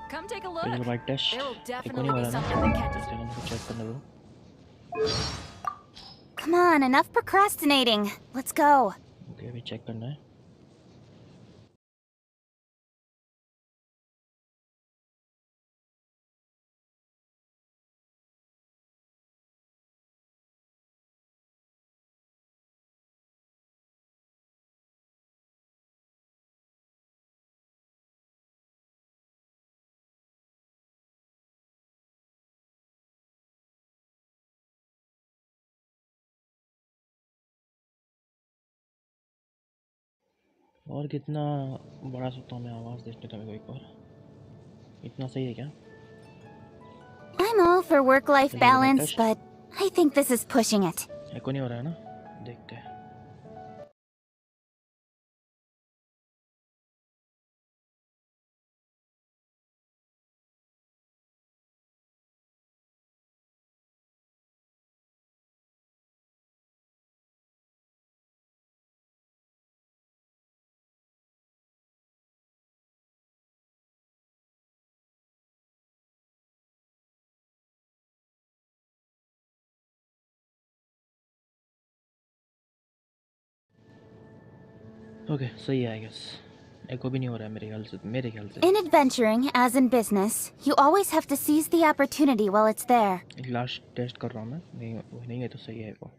Come take a look. Physical bite test. There will एक definitely होने be वाला ना. something that catches. इससे हम check करने दो. Come on, enough procrastinating. Let's go. Okay, अभी check करना है. और कितना बढ़ा सकता हूँ मैं आवाज़ देखने का एक बार. इतना सही है क्या? I'm all for work-life Physical bite balance, test. but I think this is pushing it. एको नहीं हो रहा है ना. देखते हैं. Okay, सही है I guess. एको भी नहीं हो रहा है मेरे ख्याल से. In adventuring, as in business, you always have to seize the opportunity while it's there. एक लास्ट टेस्ट कर रहा हूँ मैं. नहीं है तो सही है एको.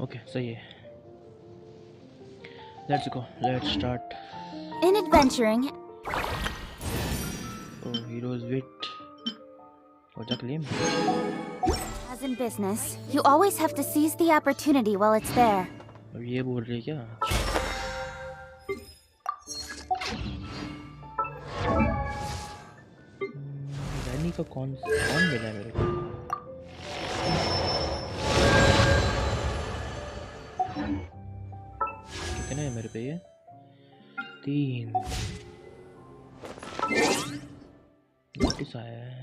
Okay, सही है. Let's go. Let's start. In adventuring, Oh, heroes wait. What's the claim? as in business, you always have to seize the opportunity while it's there. अब ये बोल रही है क्या? रैनी का कौन मिला है मेरे को? कितने है मेरे पे ये? 3 नोटिस आया है.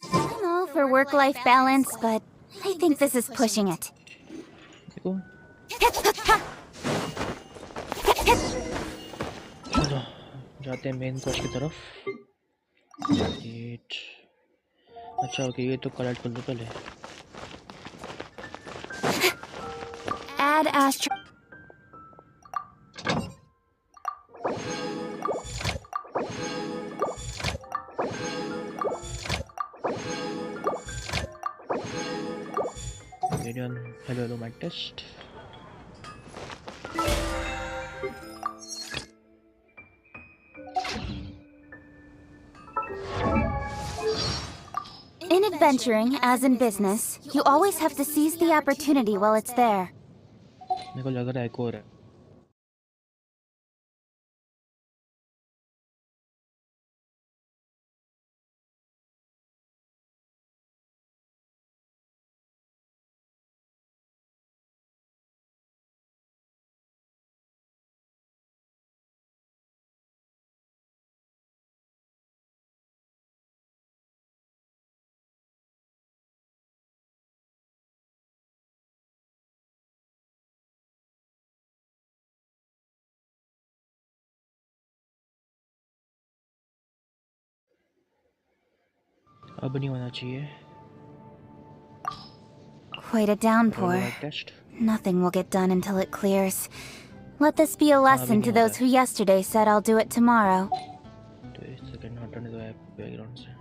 I'm all for work-life balance, but I think this is pushing it. देखो. चलो जाते हैं मेन कोर्स की तरफ. अच्छा ओके ये तो कलेक्ट कर लो पहले. Add astro. Hello my test. In adventuring, as in business, you always have to seize the opportunity while it's there. मेरे को लग रहा है एक और है. अब नहीं होना चाहिए. Quite a downpour. Test. Nothing will get done until it clears. Let this be a lesson to those who yesterday said I'll do it tomorrow. तो इस सेकंड हटाने दो बैकग्राउंड से.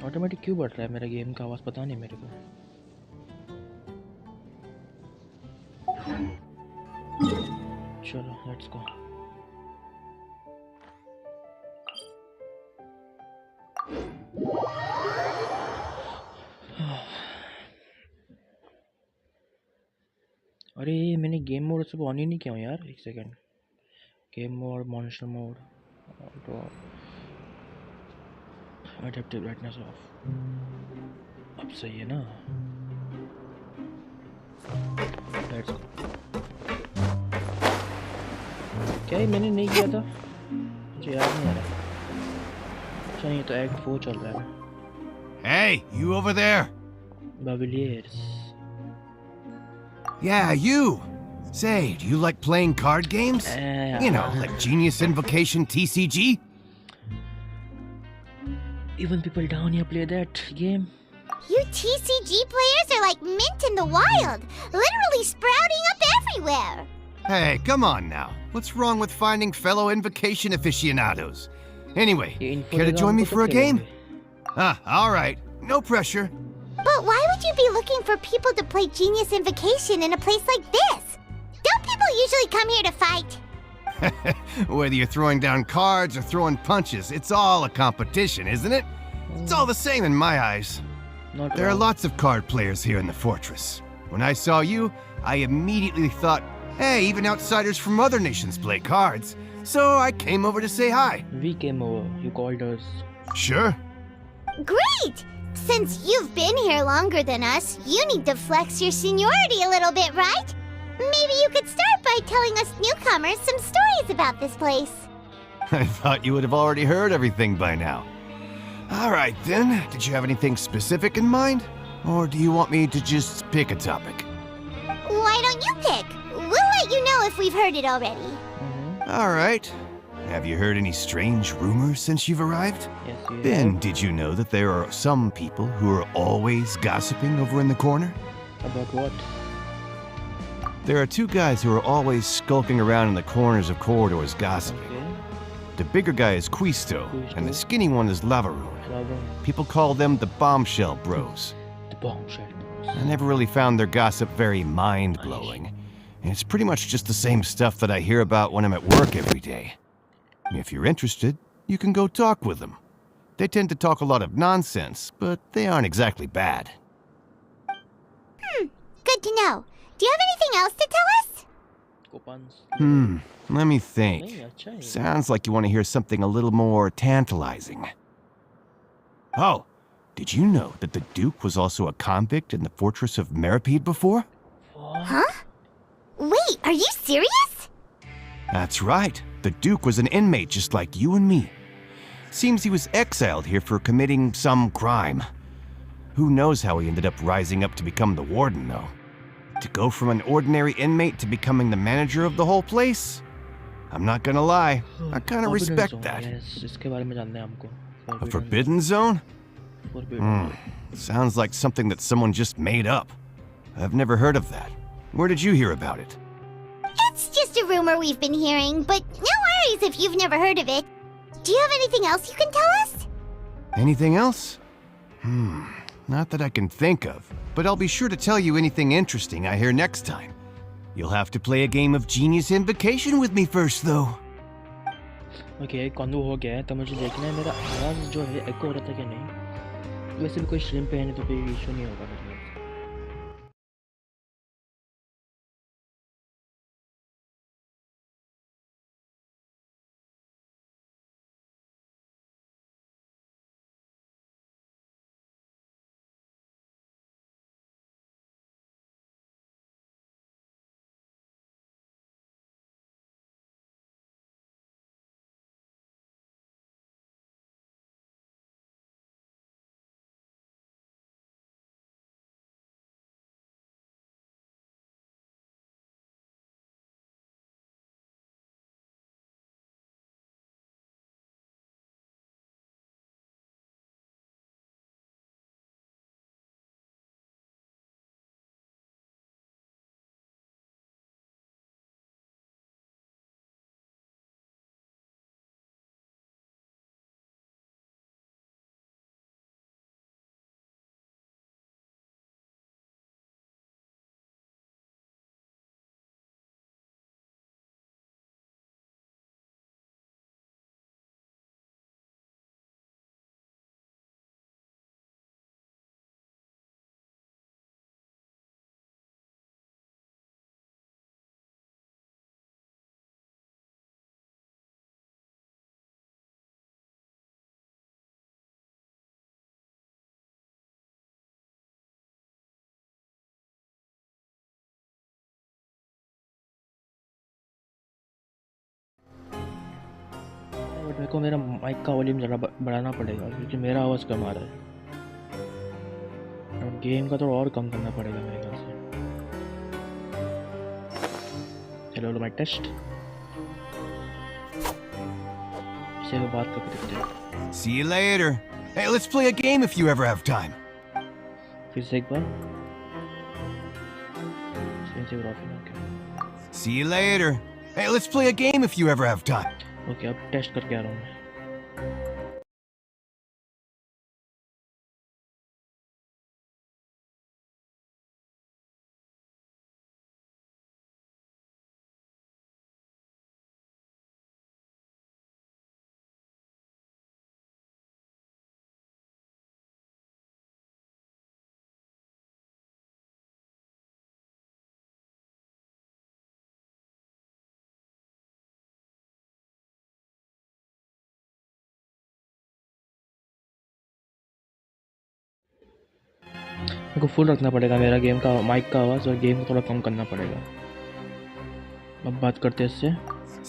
ऑटोमेटिक क्यों बढ़ रहा है मेरा गेम का आवाज़ पता नहीं मेरे को. चलो लेट्स गो. अरे मैंने गेम मोड सब ऑन ही नहीं किया हूँ यार. एक second. Game mode, monster mode, auto, adaptive brightness of. अब सही है ना. Let's go. क्या ये मैंने नहीं किया था? मुझे याद नहीं आ रहा. अच्छा ये तो एक्ट 4 चल रहा है. Hey, you over there? बाबिलियर्स. Yeah, you. Say, do you like playing card games? You know, like Genius Invocation TCG? Even people down here play that game. You TCG players are like mint in the wild, literally sprouting up everywhere. Hey, come on now. What's wrong with finding fellow Invocation aficionados? Anyway, care to join me for a game? All right. No pressure. But why would you be looking for people to play Genius Invocation in a place like this? Don't people usually come here to fight? Whether you're throwing down cards or throwing punches, it's all a competition, isn't it? It's all the same in my eyes. There are lots of card players here in the fortress. When I saw you, I immediately thought, hey, even outsiders from other nations play cards. So I came over to say hi. We came over. You called us. Sure. Great! Since you've been here longer than us, you need to flex your seniority a little bit, right? Maybe you could start by telling us newcomers some stories about this place. I thought you would have already heard everything by now. All right, then. Did you have anything specific in mind? Or do you want me to just pick a topic? Why don't you pick? We'll let you know if we've heard it already. All right. Have you heard any strange rumors since you've arrived? Yes, you Then, did you know that there are some people who are always gossiping over in the corner? About what? There are two guys who are always skulking around in the corners of corridors gossiping. Okay. The bigger guy is Quisto, and the skinny one is Lavaroon. People call them the Bombshell Bros. The bombshell. I never really found their gossip very mind-blowing. And it's pretty much just the same stuff that I hear about when I'm at work every day. If you're interested, you can go talk with them. They tend to talk a lot of nonsense, but they aren't exactly bad. Good to know. Do you have anything else to tell us? Coupons. Let me think. नहीं, अच्छा है. Sounds like you want to hear something a little more tantalizing. Oh, did you know that the Duke was also a convict in the fortress of Meripede before? Huh? Wait, are you serious? That's right. The Duke was an inmate just like you and me. Seems he was exiled here for committing some crime. Who knows how he ended up rising up to become the warden, though. To go from an ordinary inmate to becoming the manager of the whole place? I'm not gonna lie, I kinda respect that. Yes, इसके बारे में जानना है हमको. A forbidden zone? Forbidden. Sounds like something that someone just made up. I've never heard of that. Where did you hear about it? It's just a rumor we've been hearing, but no worries if you've never heard of it. Do you have anything else you can tell us? Anything else? Not that I can think of, but I'll be sure to tell you anything interesting I hear next time. You'll have to play a game of Genius Invocation with me first, though. Okay, convo हो गया है तो मुझे देखना है मेरा आवाज़ जो है एको हो रहा था कि नहीं. वैसे भी कोई स्ट्रीम पे है नहीं तो कोई इशू नहीं होगा मेरे लिए. मेरे को मेरा माइक का वॉल्यूम ज़रा बढ़ाना पड़ेगा क्योंकि मेरा आवाज़ कम आ रहा है और गेम का थोड़ा और कम करना पड़ेगा मेरे ख्याल से। हेलो माइक टेस्ट, इससे वो बात करके देखते हैं। See you later. Hey, let's play a game if you ever have time. फिर से एक बार सेंसिटिव ऑफ है। See you later. Hey, let's play a game if you ever have time. Okay अब टेस्ट करके आ रहा हूँ मैं। मेरे को फुल रखना पड़ेगा मेरा गेम का माइक का आवाज़ और गेम को थोड़ा कम करना पड़ेगा। अब बात करते हैं इससे।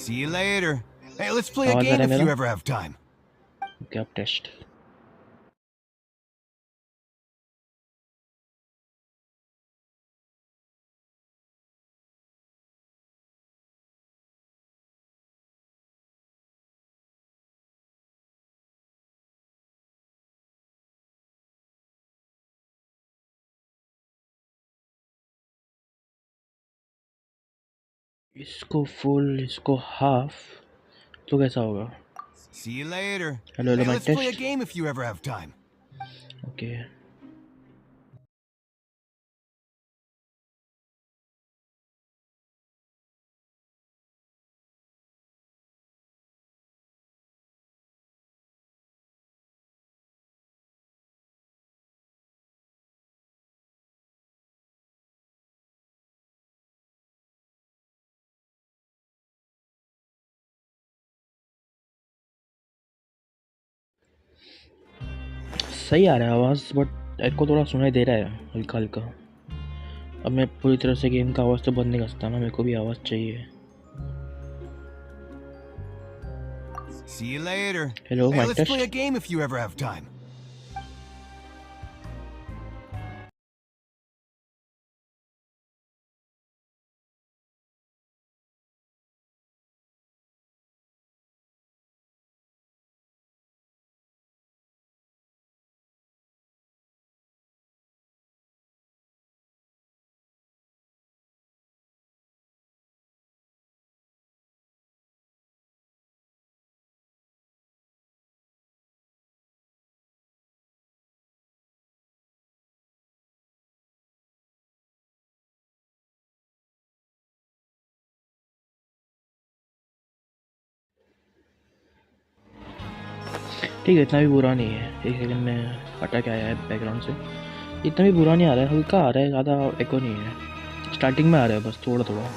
See you later. Hey, let's play a आवाज़ आ game रहा है if you मेरा? ever have time. ओके अब टेस्ट। इसको फुल इसको हाफ तो कैसा होगा? See you later. Hello Hey, hello Mike let's play a test. game if you ever have time. Okay सही आ रहा है आवाज़ बट एको थोड़ा सुनाई दे रहा है हल्का हल्का। अब मैं पूरी तरह से गेम का आवाज़ तो बंद नहीं कर सकता ना, मेरे को भी आवाज़ चाहिए। See you later. Hello Hey, Mike let's play a test. game if you ever have time. ठीक है इतना भी बुरा नहीं है। एक सेकंड में हटा के आया है बैकग्राउंड से। इतना भी बुरा नहीं आ रहा है, हल्का आ रहा है, ज़्यादा एको नहीं है। स्टार्टिंग में आ रहा है बस थोड़ा थोड़ा।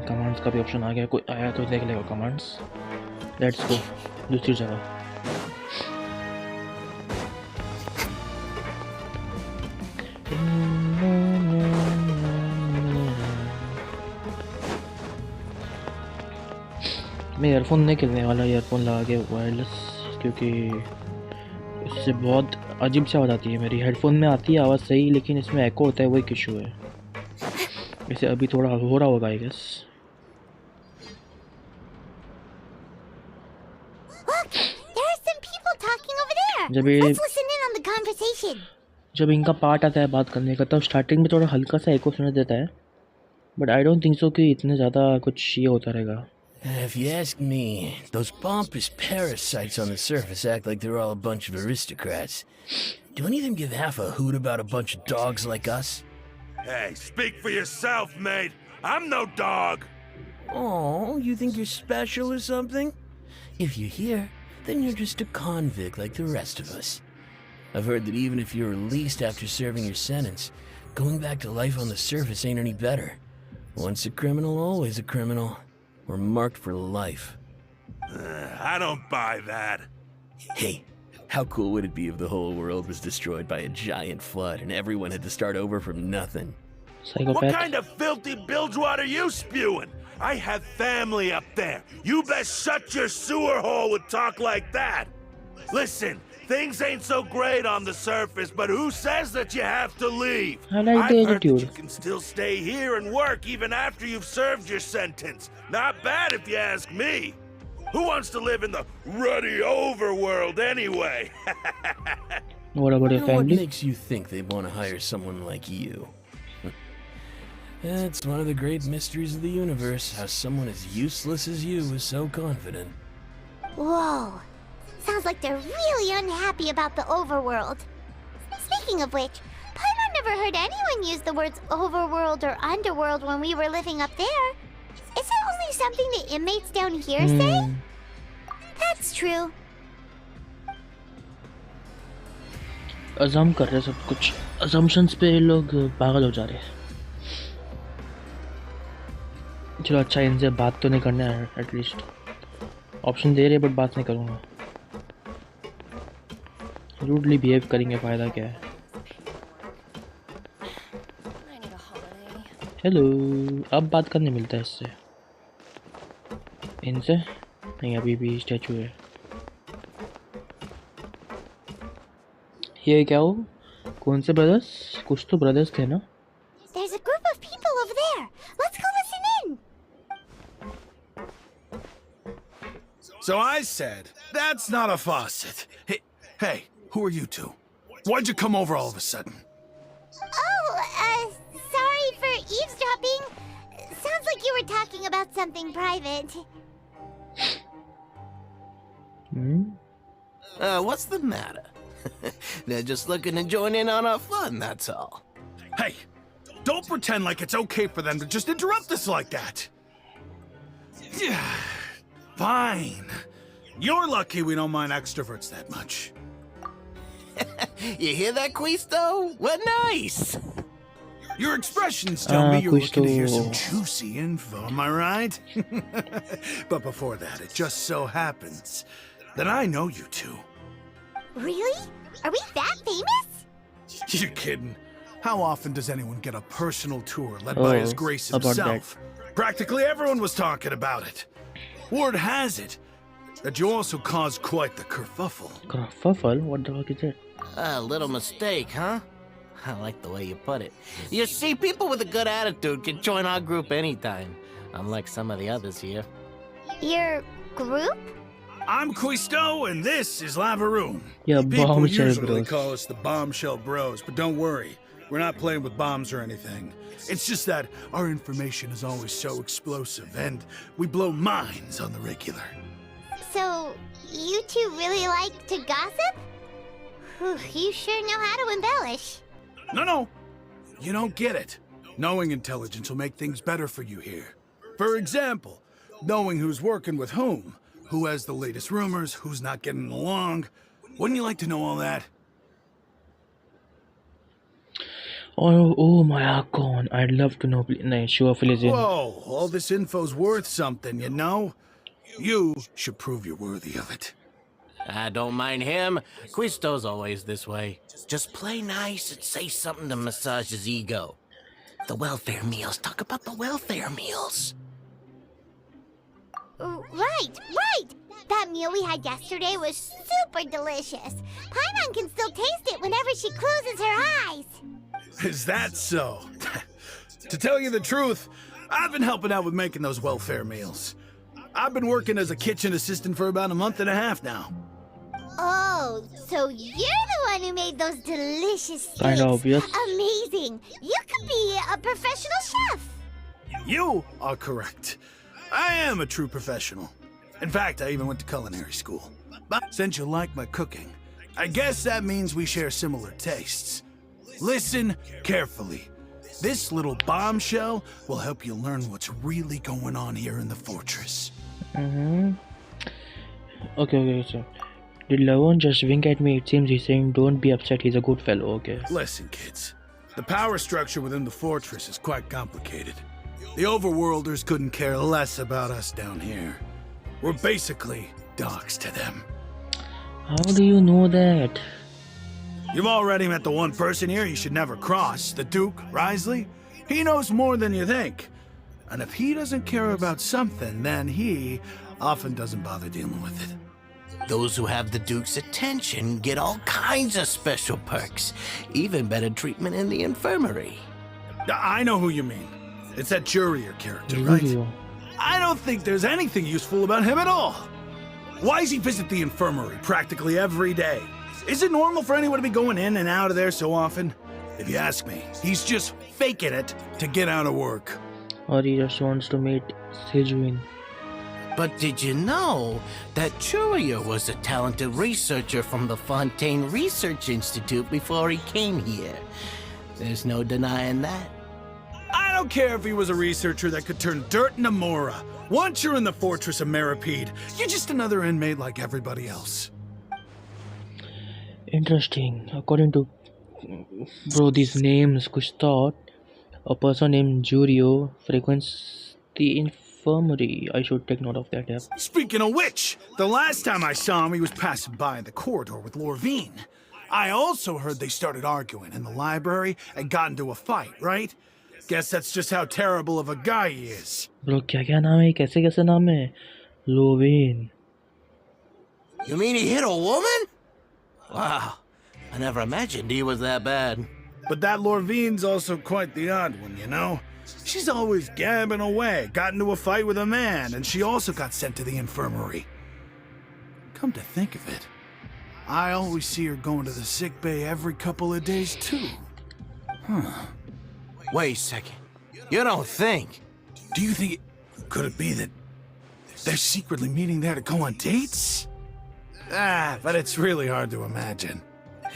कमांड्स का भी ऑप्शन आ गया, कोई आया तो देख लेगा कमांड्स। लेट्स गो दूसरी जगह। मैं ईयरफोन नहीं खेलने वाला, ईयरफोन लगा के वायरलेस, क्योंकि इससे बहुत अजीब सी आवाज़ आती है। मेरी हेडफोन में आती है आवाज़ सही, लेकिन इसमें एको होता है, वही इशू है। इसे अभी थोड़ा हो रहा होगा आई गेस। जब इनका पार्ट आता है बात करने का, तब स्टार्टिंग में थोड़ा हल्का सा एको सुनाई देता है, but I don't think so कि इतने ज़्यादा कुछ ये होता रहेगा। If you ask me, those pompous parasites on the surface act like they're all a bunch of aristocrats. Do any of them give half a hoot about a bunch of dogs like us? Hey, speak for yourself, mate. I'm no dog. Oh, you think you're special or something? If you're here, then you're just a convict like the rest of us. I've heard that even if you're released after serving your sentence, going back to life on the surface ain't any better. Once a criminal, always a criminal. We're marked for life. I don't buy that. Hey, how cool would it be if the whole world was destroyed by a giant flood and everyone had to start over from nothing? What kind of filthy bilgewater are you spewing? I have family up there. You best shut your sewer hole with talk like that. Listen, things ain't so great on the surface, but who says that you have to leave? I like the I've heard that attitude. you can still stay here and work even after you've served your sentence. Not bad if you ask me. Who wants to live in the ruddy overworld anyway? What about your What family? makes you think they want to hire someone like you? That's one of the great mysteries of the universe, how someone as useless as you is so confident. Whoa. Sounds like they're really unhappy about the overworld. Speaking of which, Paimon never heard anyone use the words overworld or underworld when we were living up there. Is it only something the inmates down here say? That's true. अज़म कर रहे हैं सब कुछ assumptions पे ये लोग पागल हो जा रहे हैं चलो अच्छा इनसे बात तो नहीं करना है एटलीस्ट ऑप्शन दे रहे बट बात नहीं करूँगा रूडली बिहेव करेंगे फ़ायदा क्या है हेलो अब बात करने मिलता है इससे इनसे नहीं अभी भी स्टैचू है ये क्या हो कौन से ब्रदर्स कुछ तो ब्रदर्स थे ना There's a group of people over there. Let's go listen in. So I said, that's not a faucet. Hey, who are you two? Why'd you come over all of a sudden? Oh, sorry for eavesdropping. Sounds like you were talking about something private. What's the matter? They're just looking to join in on our fun, that's all. Hey, don't pretend like it's okay for them to just interrupt us like that. Yeah, fine. You're lucky we don't mind extroverts that much. You hear that, Quisto? We're nice! Your expressions tell me you're looking to hear some Quisto. juicy info, am I right? But before that, it just so happens that I know you two. Really? Are we that famous? You're kidding. How often does anyone get a personal tour led by His Grace about himself? Practically everyone was talking about it. Word has it that you also caused quite the kerfuffle. Kerfuffle? What the fuck is that? A little mistake, huh? I like the way you put it. You see, people with a good attitude can join our group anytime, unlike some of the others here. Your group? I'm Quisto, and this is Lavaroon. Yeah, People Bombshell usually Bros. call us the Bombshell Bros, but don't worry. We're not playing with bombs or anything. It's just that our information is always so explosive, and we blow minds on the regular. So, you two really like to gossip? Whew, you sure know how to embellish. No. You don't get it. Knowing intelligence will make things better for you here. For example, knowing who's working with whom, who has the latest rumors, who's not getting along. Wouldn't you like to know all that? Oh my Archon. I'd love to know. No, sure, fill us in. Whoa, all this info's worth something, you know? You should prove you're worthy of it. I don't mind him. Quisto's always this way. Just play nice and say something to massage his ego. The welfare meals. Talk about the welfare meals. Right. That meal we had yesterday was super delicious. Paimon can still taste it whenever she closes her eyes. Is that so? To tell you the truth, I've been helping out with making those welfare meals. I've been working as a kitchen assistant for about a month and a half now. Oh, so you're the one who made those delicious steaks. Kinda obvious. Amazing. You could be a professional chef. You are correct. I am a true professional. In fact, I even went to culinary school. But since you like my cooking, I guess that means we share similar tastes. Listen carefully. This little bombshell will help you learn what's really going on here in the fortress. Okay, so did Lavon just wink at me? It seems he's saying don't be upset, he's a good fellow, okay. Listen, kids. The power structure within the fortress is quite complicated. The overworlders couldn't care less about us down here. We're basically dogs to them. How do you know that? You've already met the one person here you should never cross, the Duke, Risley. He knows more than you think. And if he doesn't care about something, then he often doesn't bother dealing with it. Those who have the Duke's attention get all kinds of special perks, even better treatment in the infirmary. I know who you mean. It's that Jurier character, right? Julio. I don't think there's anything useful about him at all. Why does he visit the infirmary practically every day? Is it normal for anyone to be going in and out of there so often? If you ask me, he's just faking it to get out of work. Or he just wants to meet Sejuin. But did you know that Jurier was a talented researcher from the Fontaine Research Institute before he came here? There's no denying that. I don't care if he was a researcher that could turn dirt into Mora. Once you're in the fortress of Meripede, you're just another inmate like everybody else. Interesting. According to bro, these names, kuch thought a person named Jurio frequents the infirmary. I should take note of that. Yeah. Speaking of which, the last time I saw him, he was passing by in the corridor with Lorvine. I also heard they started arguing in the library and got into a fight, right? Guess that's just how terrible of a guy he is. Bro, क्या नाम है? कैसे नाम है? Lovain. You mean he hit a woman? Wow, I never imagined he was that bad. But that Lorvine's also quite the odd one, you know? She's always gabbing away, got into a fight with a man, and she also got sent to the infirmary. Come to think of it, I always see her going to the sick bay every couple of days, too. Huh. Wait a second. You don't think? Do you think could it be that they're secretly meeting there to go on dates? But it's really hard to imagine.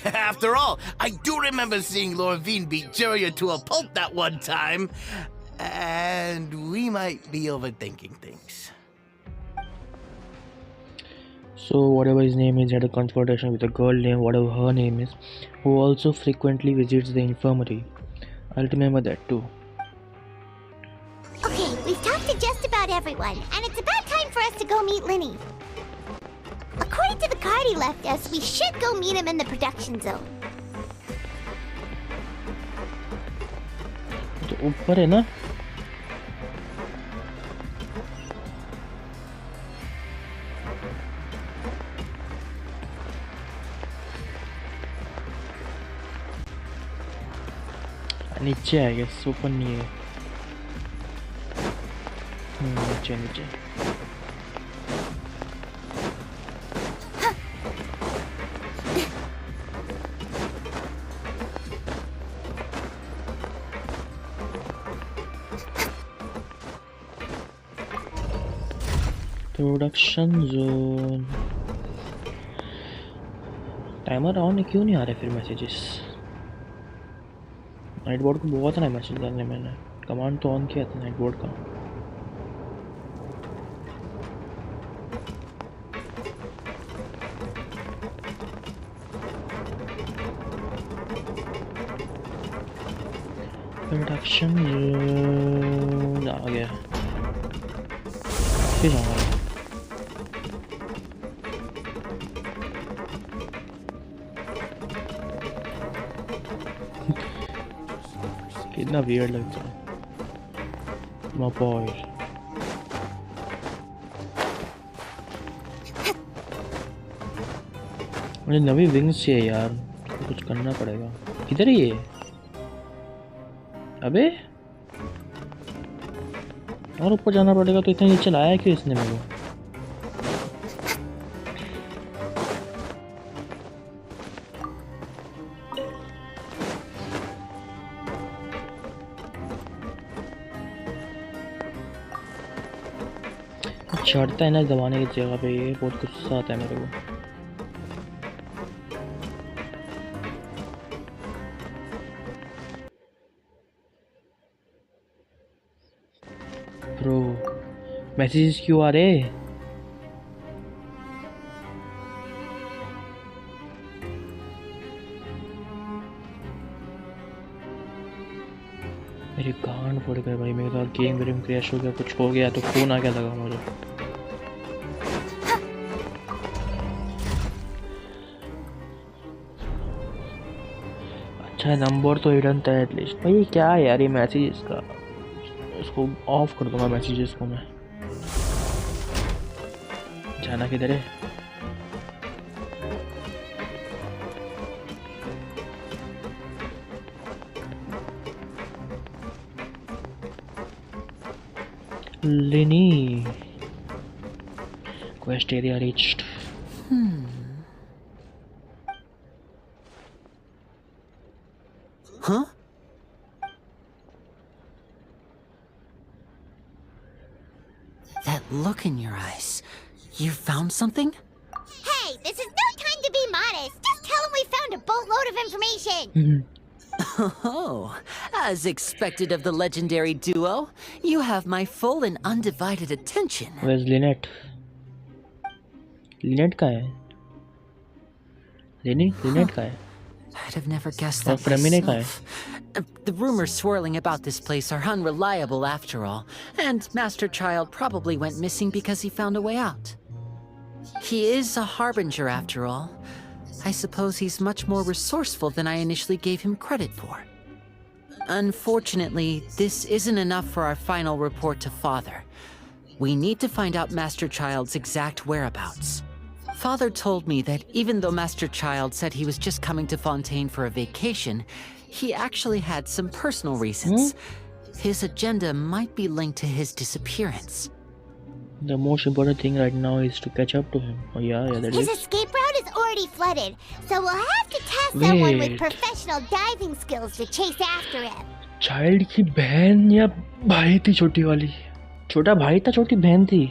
After all, I do remember seeing Lorvine beat Jurier to a pulp that one time. And we might be overthinking things. So whatever his name is, he had a confrontation with a girl named whatever her name is, who also frequently visits the infirmary. I'll remember that too. Okay, we've talked to just about everyone, and it's about time for us to go meet Linny. According to the card he left us, we should go meet him in the production zone. तो ऊपर है ना? नीचे है, guess ऊपर नहीं है. नीचे. Production zone. टाइमर ऑन क्यों नहीं आ रहे फिर मैसेजेस? नाइट बोर्ड को बहुत ना मैसेज डालने मैंने. कमांड तो ऑन किया था नाइट बोर्ड का. प्रोडक्शन जोन आ गया. फिर आ गया. कितना वियर्ड लगता है. My boy. मुझे नवी विंग्स चाहिए यार. कुछ करना पड़ेगा. किधर है ये? अबे और ऊपर जाना पड़ेगा. तो इतना नीचे लाया क्यों इसने मेरे को? चढ़ता है ना दबाने की जगह पे. ये बहुत गुस्सा आता है मेरे को. ब्रो मैसेजेस क्यों आ रहे? मेरी गांड फट गई भाई. मेरा गेम क्रैश हो गया, कुछ हो गया तो फोन आ गया लगा मुझे. अच्छा नंबर तो हिडन था एटलीस्ट. भाई क्या है यार ये मैसेज का. उसको ऑफ कर दूंगा मैसेजेस को मैं। जाना किधर है? Lenny. Quest area reached. Huh? That look in your eyes. You found something? Hey, this is no time to be modest. Just tell him we found a boatload of information. Oh, as expected of the legendary duo, you have my full and undivided attention. Where's Lynette? Lynette कहाँ है? Lynette कहाँ है? I'd have never guessed that Fremine कहाँ है? myself. The rumors swirling about this place are unreliable after all, and Master Child probably went missing because he found a way out. He is a harbinger after all. I suppose he's much more resourceful than I initially gave him credit for. Unfortunately, this isn't enough for our final report to Father. We need to find out Master Child's exact whereabouts. Father told me that even though Master Child said he was just coming to Fontaine for a vacation, he actually had some personal reasons. His agenda might be linked to his disappearance. The most important thing right now is to catch up to him. Oh yeah, that His is. escape route is already flooded, so we'll have to task someone with Wait. professional diving skills to chase after him. Child की बहन या भाई थी छोटी वाली? छोटा भाई था, छोटी बहन थी।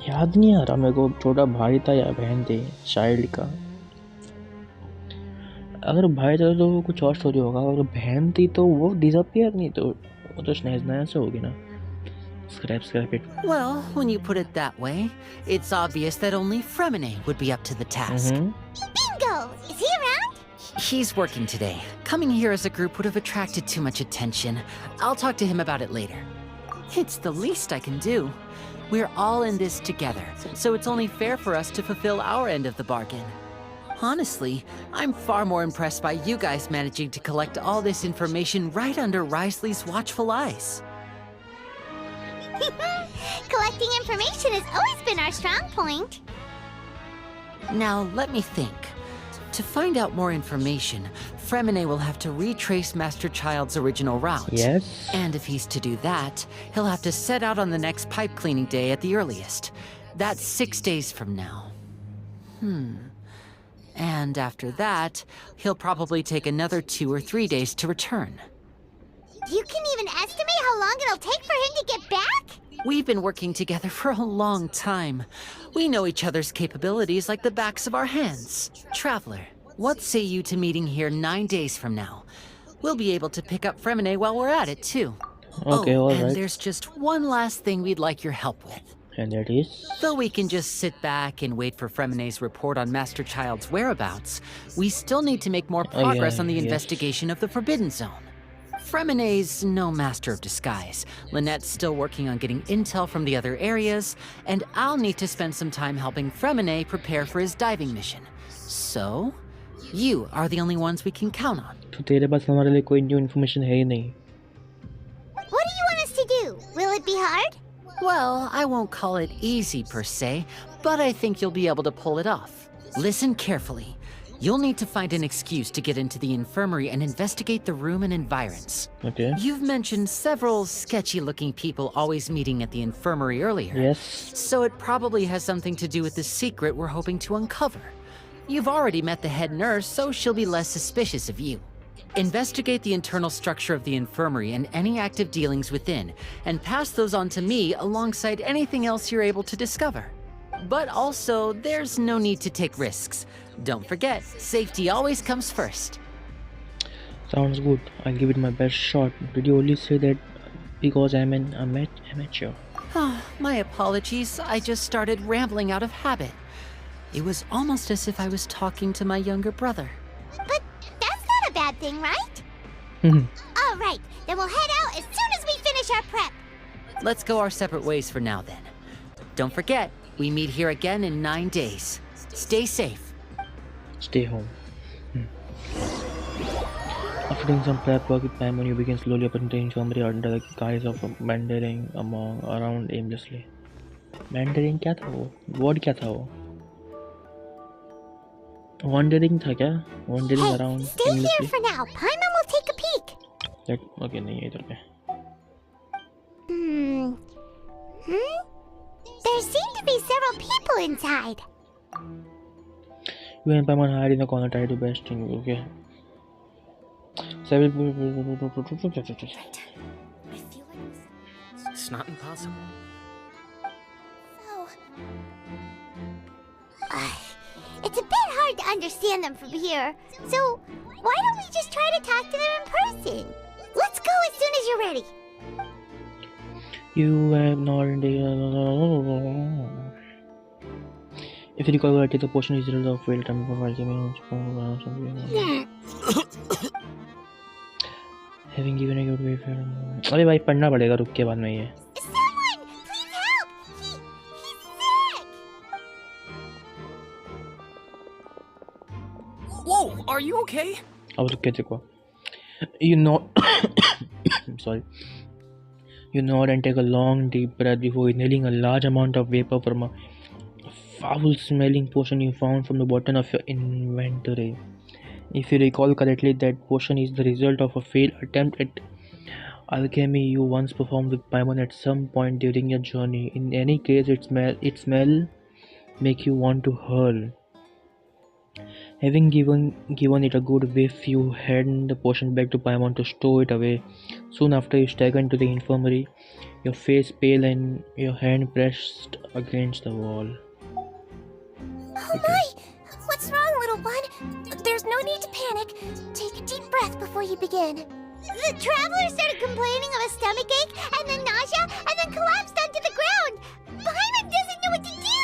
याद नहीं आ रहा मेरे को, छोटा भाई था या बहन थी चाइल्ड का। अगर भाई था तो कुछ और स्टोरी होगा, अगर बहन थी तो वो डिसअपियर नहीं, तो वो तो नया से होगी ना। Scrap it. Well, when you put it that way, it's obvious that only Fremine would be up to the task. Bingo! Is he around? He's working today. Coming here as a group would have attracted too much attention. I'll talk to him about it later. It's the least I can do. We're all in this together, so it's only fair for us to fulfill our end of the bargain. Honestly, I'm far more impressed by you guys managing to collect all this information right under Risley's watchful eyes. Collecting information has always been our strong point. Now, let me think. To find out more information, Fremine will have to retrace Master Child's original route. Yes. And if he's to do that, he'll have to set out on the next pipe cleaning day at the earliest. That's 6 days from now. And after that, he'll probably take another 2 or 3 days to return. You can even estimate how long it'll take for him to get back? We've been working together for a long time. We know each other's capabilities like the backs of our hands. Traveler, what say you to meeting here 9 days from now? We'll be able to pick up Fremine while we're at it, too. Okay, oh, all and right. there's just one last thing we'd like your help with. And that is? Though we can just sit back and wait for Fremine's report on Master Child's whereabouts, we still need to make more progress on the investigation of the Forbidden Zone. Fremine's no master of disguise. Lynette's still working on getting intel from the other areas, and I'll need to spend some time helping Fremine prepare for his diving mission. So, you are the only ones we can count on. तो तेरे पास हमारे लिए कोई new information है ही नहीं. What do you want us to do? Will it be hard? Well, I won't call it easy per se, but I think you'll be able to pull it off. Listen carefully. You'll need to find an excuse to get into the infirmary and investigate the room and environs. Okay. You've mentioned several sketchy-looking people always meeting at the infirmary earlier. Yes. So it probably has something to do with the secret we're hoping to uncover. You've already met the head nurse, so she'll be less suspicious of you. Investigate the internal structure of the infirmary and any active dealings within, and pass those on to me alongside anything else you're able to discover. But also, there's no need to take risks. Don't forget, safety always comes first. Sounds good. I'll give it my best shot. Did you only say that because I'm an amateur? My apologies, I just started rambling out of habit. It was almost as if I was talking to my younger brother. But that's not a bad thing, right? All right, then we'll head out as soon as we finish our prep. Let's go our separate ways for now then. Don't forget, we meet here again in 9 days. Stay safe. Stay home. After doing some prep work with Paimon, you begin slowly opening the infirmary under the guise of meandering around aimlessly. Meandering क्या था वो? Word क्या था वो? Wandering था क्या? Wandering Hey, around stay here aimlessly. for now. Paimon will take a peek. Okay, नहीं है इधर पे. There seem to be several people inside. You and Paimon hide in the corner, try to best thing. Okay. It's not impossible. It's a bit hard to understand them from here. So, why don't we just try to talk to them in person? Let's go as soon as you're ready. You have not if you recall correctly, the potion is the result of failed time for having given a good way for अरे भाई पढ़ना पड़ेगा रुक के बाद में ये Someone, please help! He's sick! Whoa, are you okay? अब रुक के देखो you know sorry you nod and take a long deep breath before inhaling a large amount of vapor from a foul smelling potion you found from the bottom of your inventory. If you recall correctly, that potion is the result of a failed attempt at alchemy you once performed with Paimon at some point during your journey. In any case, its smell make you want to hurl. Having given it a good whiff, you hand the potion back to Paimon to stow it away. Soon after, you stagger into the infirmary, your face pale and your hand pressed against the wall. Oh my! What's wrong, little one? There's no need to panic. Take a deep breath before you begin. The traveler started complaining of a stomachache and then nausea and then collapsed onto the ground. Paimon doesn't know what to do.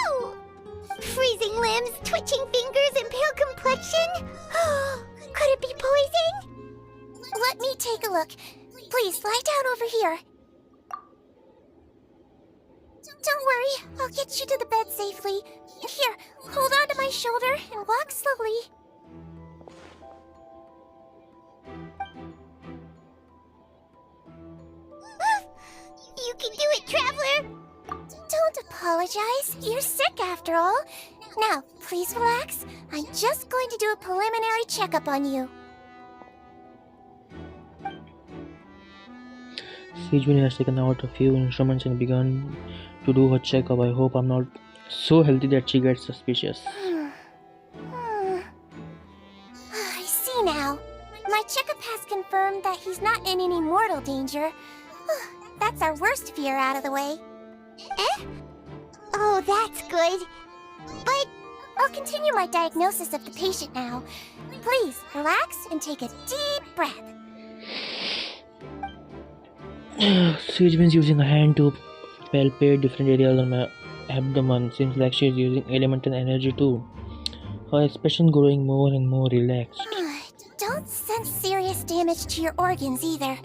Freezing limbs, twitching fingers, and pale complexion. Could it be poison? Let me take a look. Please lie down over here. Don't worry, I'll get you to the bed safely. Here, hold on to my shoulder and walk slowly. You can do it, Traveler! Don't apologize. You're sick after all. Now, please relax. I'm just going to do a preliminary checkup on you. Sejun has taken out a few instruments and begun to do her checkup. I hope I'm not so healthy that she gets suspicious. I see now. My checkup has confirmed that he's not in any mortal danger. That's our worst fear out of the way. Eh? Oh, that's good. But I'll continue my diagnosis of the patient now. Please, relax and take a deep breath. Sejun's using a hand to palpate different areas on my abdomen. Seems like she's using elemental energy too. Her expression growing more and more relaxed. Don't sense serious damage to your organs either.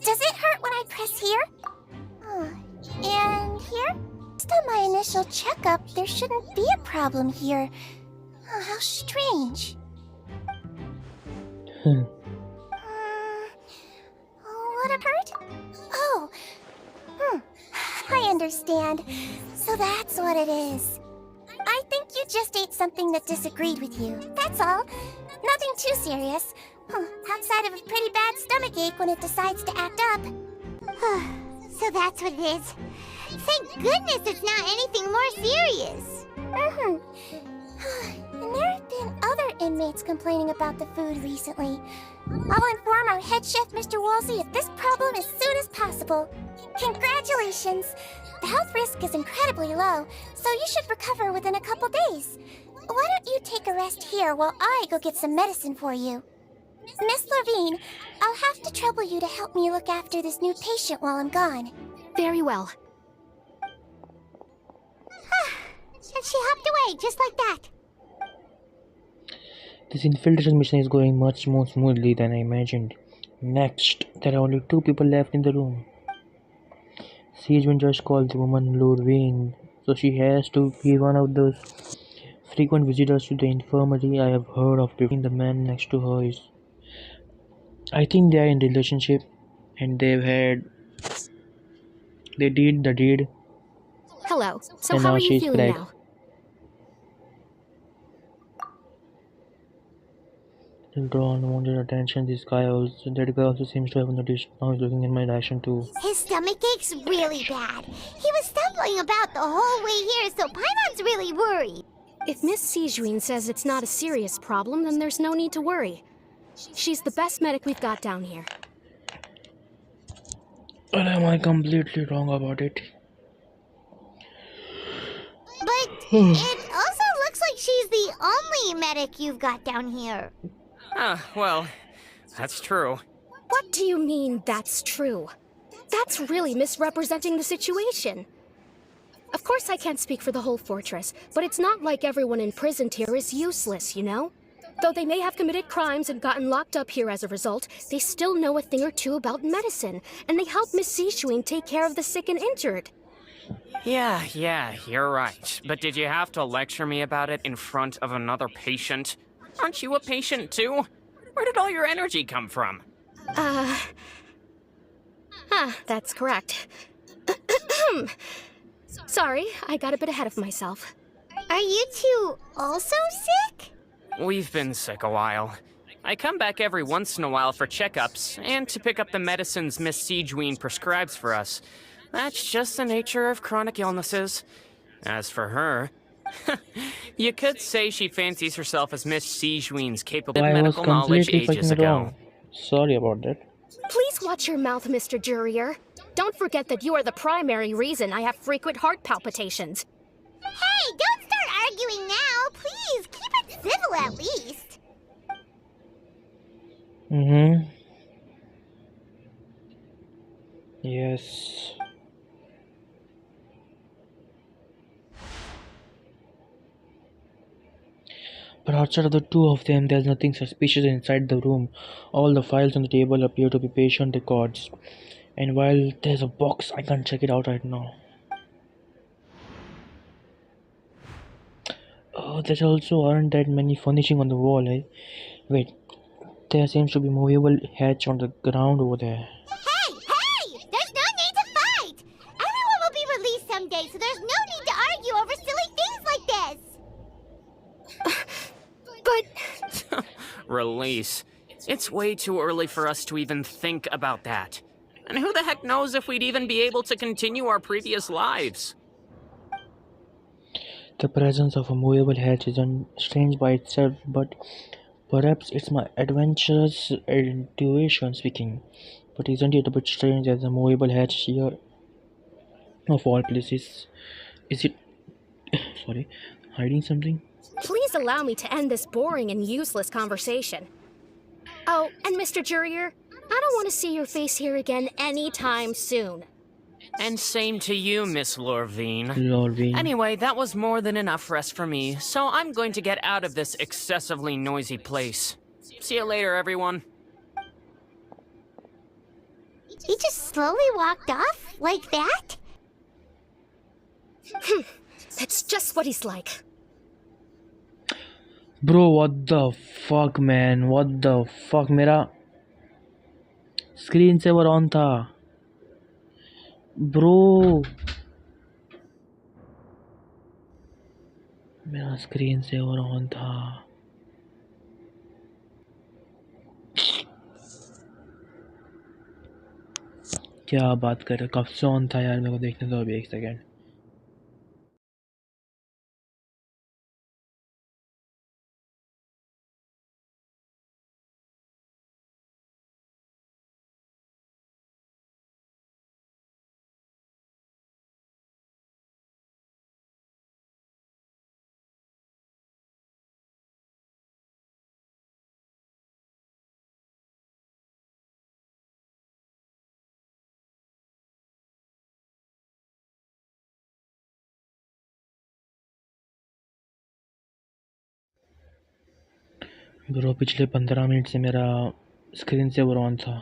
Does it hurt when I press here? And here? Based on my initial checkup, there shouldn't be a problem here. How strange. Would it hurt? Oh. I understand. So that's what it is. I think you just ate something that disagreed with you. That's all. Nothing too serious. Outside of a pretty bad stomachache when it decides to act up. So that's what it is. Thank goodness it's not anything more serious. And there have been other inmates complaining about the food recently. I'll inform our head chef, Mr. Woolsey, of this problem as soon as possible. Congratulations! The health risk is incredibly low, so you should recover within a couple days. Why don't you take a rest here while I go get some medicine for you? Miss Levine, I'll have to trouble you to help me look after this new patient while I'm gone. Very well. And she hopped away, just like that. This infiltration mission is going much more smoothly than I imagined. Next, there are only 2 people left in the room. Sejun just called the woman Lorraine, so she has to be one of those frequent visitors to the infirmary I have heard of before. The man next to her is I think they are in relationship and they did the deed Hello. So and how now are you she's feeling back. now? Drawn wanted attention. That guy also seems to have noticed. Now he's looking in my direction too. His stomach aches really bad. He was stumbling about the whole way here, so Paimon's really worried. If Miss Sijuin says it's not a serious problem, then there's no need to worry. She's the best medic we've got down here. Or am I completely wrong about it? But it also looks like she's the only medic you've got down here. Well, that's true. What do you mean, that's true? That's really misrepresenting the situation. Of course I can't speak for the whole fortress, but it's not like everyone imprisoned here is useless, you know? Though they may have committed crimes and gotten locked up here as a result, they still know a thing or two about medicine, and they help Miss Sijuin take care of the sick and injured. Yeah, you're right. But did you have to lecture me about it in front of another patient? Aren't you a patient too? Where did all your energy come from? That's correct. Sorry, I got a bit ahead of myself. Are you two also sick? We've been sick a while. I come back every once in a while for checkups and to pick up the medicines Miss Sijuin prescribes for us. That's just the nature of chronic illnesses. As for her, you could say she fancies herself as Miss Sijuin's capable of I was medical knowledge completely ages fucking ago. wrong. Sorry about that. Please watch your mouth, Mr. Jurier. Don't forget that you are the primary reason I have frequent heart palpitations. Hey, don't start arguing now. Please, keep it civil at least. Yes. But outside of the two of them, there's nothing suspicious inside the room. All the files on the table appear to be patient records. And while there's a box, I can't check it out right now. Oh, there also aren't that many furnishing on the wall, eh? Wait, there seems to be movable hatch on the ground over there. Hey! There's no need to fight! Everyone will be released someday, so there's no need to argue over silly things like this! But... Release. It's way too early for us to even think about that. And who the heck knows if we'd even be able to continue our previous lives? The presence of a movable hatch isn't strange by itself, but perhaps it's my adventurous intuition speaking. But isn't it a bit strange that the movable hatch here, of all places, is it, sorry, hiding something? Please allow me to end this boring and useless conversation. Oh, and Mr. Jurier, I don't want to see your face here again anytime soon. And same to you, Miss Lorvine. Lorvine. Anyway, that was more than enough rest for me, so I'm going to get out of this excessively noisy place. See you later, everyone. He just slowly walked off like that? That's just what he's like. Bro, what the fuck, man? What the fuck? मेरा screen saver on था bro, मेरा screen saver on था। क्या बात कर रहे, कब से ऑन था यार? मेरे को देखने दो अभी एक सेकेंड। ब्रो पिछले 15 मिनट से मेरा स्क्रीन सेवर ऑन था।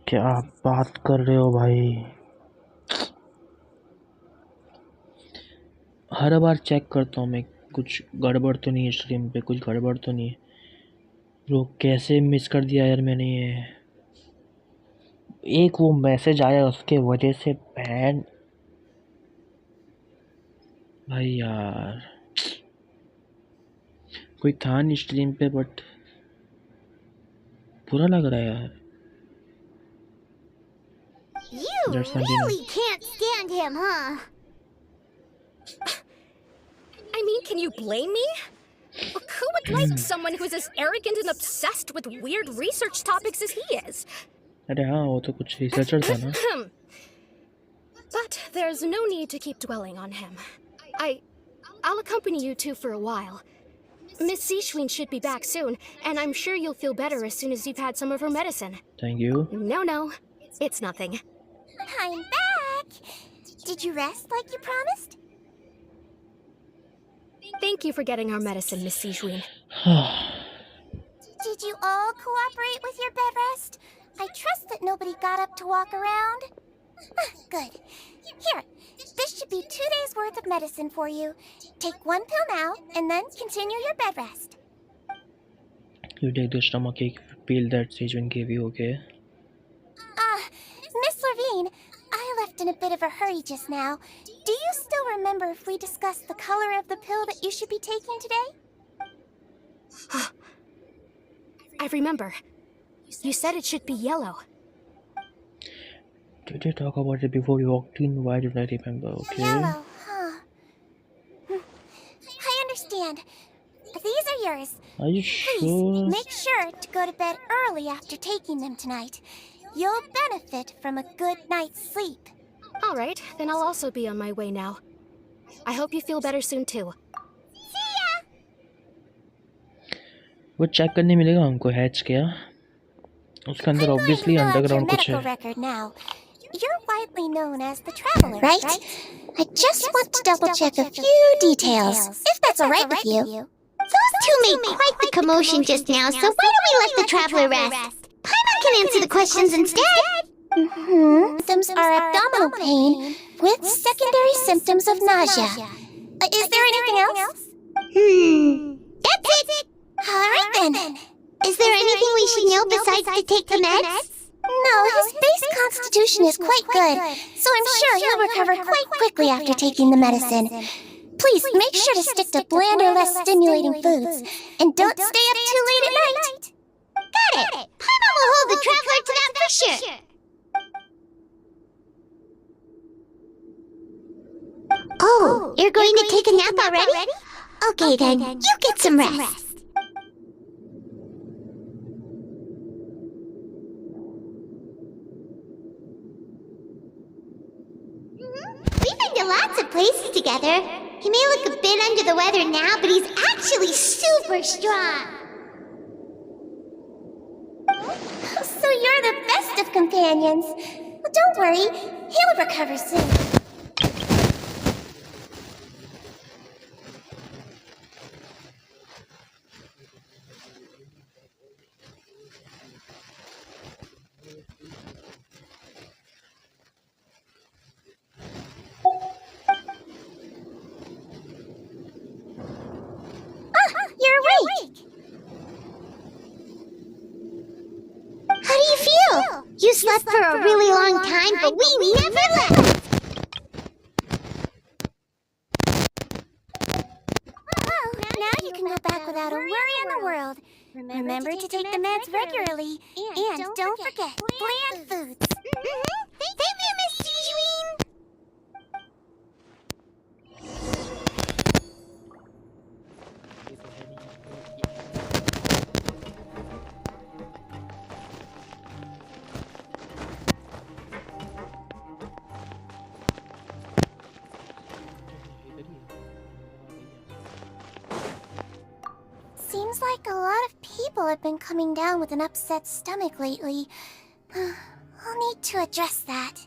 क्या बात कर रहे हो भाई? हर बार चेक करता हूँ मैं, कुछ गड़बड़ तो नहीं है स्ट्रीम पे, कुछ गड़बड़ तो नहीं है। ब्रो कैसे मिस कर दिया यार मैंने ये। एक वो मैसेज आया उसके वजह से बैन। भाई यार कोई था नहीं स्ट्रीम पे बट बुरा लग रहा है यार। You really can't stand him, huh? I mean, can you blame me? Who would like someone who's as arrogant and obsessed with weird research topics as he is? अरे हाँ वो तो कुछ रिसर्चर था ना। But there's no need to keep dwelling on him. I'll accompany you two for a while. Miss Seishween should be back soon, and I'm sure you'll feel better as soon as you've had some of her medicine. Thank you. No, it's nothing. I'm back! Did you rest like you promised? Thank you for getting our medicine, Miss Seishween. Did you all cooperate with your bed rest? I trust that nobody got up to walk around. Good. Here, this should be 2 days' worth of medicine for you. Take 1 pill now, and then continue your bed rest. You take the stomachache pill that Seijun gave you, okay? Miss Levine, I left in a bit of a hurry just now. Do you still remember if we discussed the color of the pill that you should be taking today? I remember. You said it should be yellow. Did you talk about it before we walked in? Why did I remember? Okay. Yellow, huh? I understand. These are yours. Are you Please, sure? make sure to go to bed early after taking them tonight. You'll benefit from a good night's sleep. All right, then I'll also be on my way now. I hope you feel better soon too. See ya! वो check करने मिलेगा हमको hatch क्या उसके अंदर obviously underground कुछ है record now. You're widely known as the Traveler, right? I just want to double check a few details, if that's all right with you. Those two made quite the commotion just now, so why don't we let the Traveler rest? Paimon can answer the questions instead. Symptoms are abdominal pain with secondary symptoms of nausea. Is there anything else? That's it. All right then. Is there anything we should know besides to take the meds? No, his base constitution is quite good, so I'm sure he'll recover quite quickly after taking the medicine. Please make sure to stick to bland or less stimulating foods, and don't stay up too late at night. Got it! Paimon will hold the Traveler to that for sure. Oh, you're going to take a nap already? Okay then, you get some rest. We've been to lots of places together. He may look a bit under the weather now, but he's actually super strong. So you're the best of companions. Well, don't worry, he'll recover soon. You're awake! How do you feel? You slept for a really long time, but we never left! Well, now you can go back without a worry in the world. Remember to take the meds regularly, and don't forget bland foods. Thank you, Miss Seishween! Seems like a lot of people have been coming down with an upset stomach lately. I'll need to address that.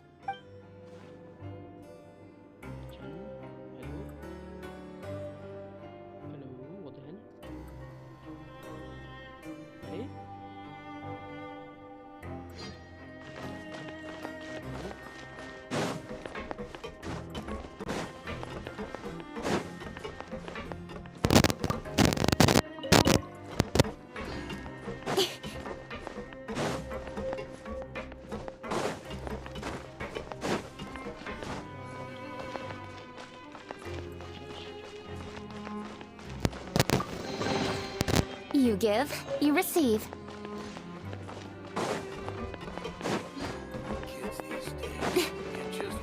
give, you receive. Kids these days get just...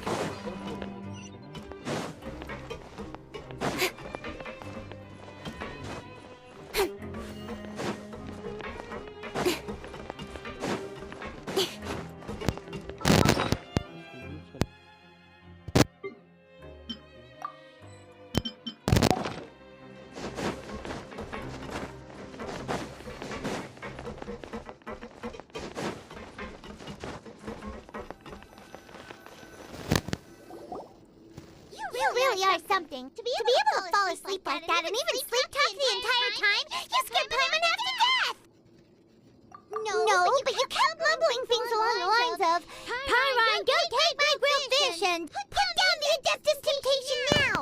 You really are something. To be able to fall asleep like that and even sleep talk the entire time, you scared Paimon half to death! No, but you kept mumbling things along the lines of, Paimon, go take my grilled fish and put down the Adeptus temptation now!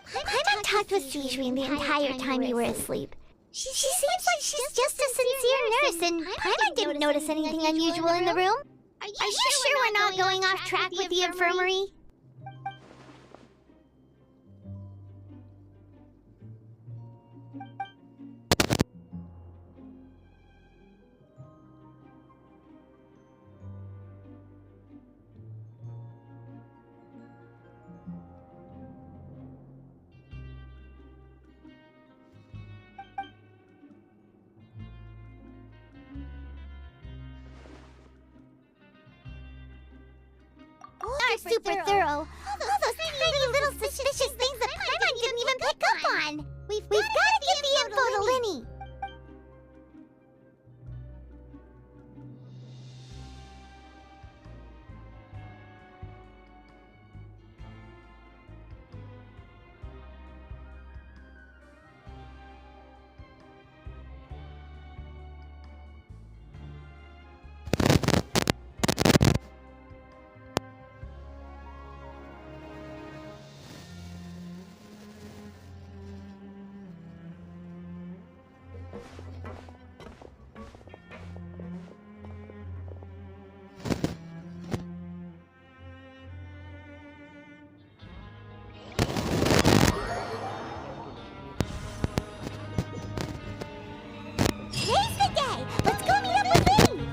Paimon talked with Sijwin the entire time you were asleep. She seems like she's just a sincere nurse, and Paimon didn't notice anything unusual in the room. Are you sure we're not going off track with the infirmary? Are super thorough. All those tiny little suspicious things that Paimon didn't even pick up on. We've got to give the info to Linny. Today's the day! Let's go meet up with Linny!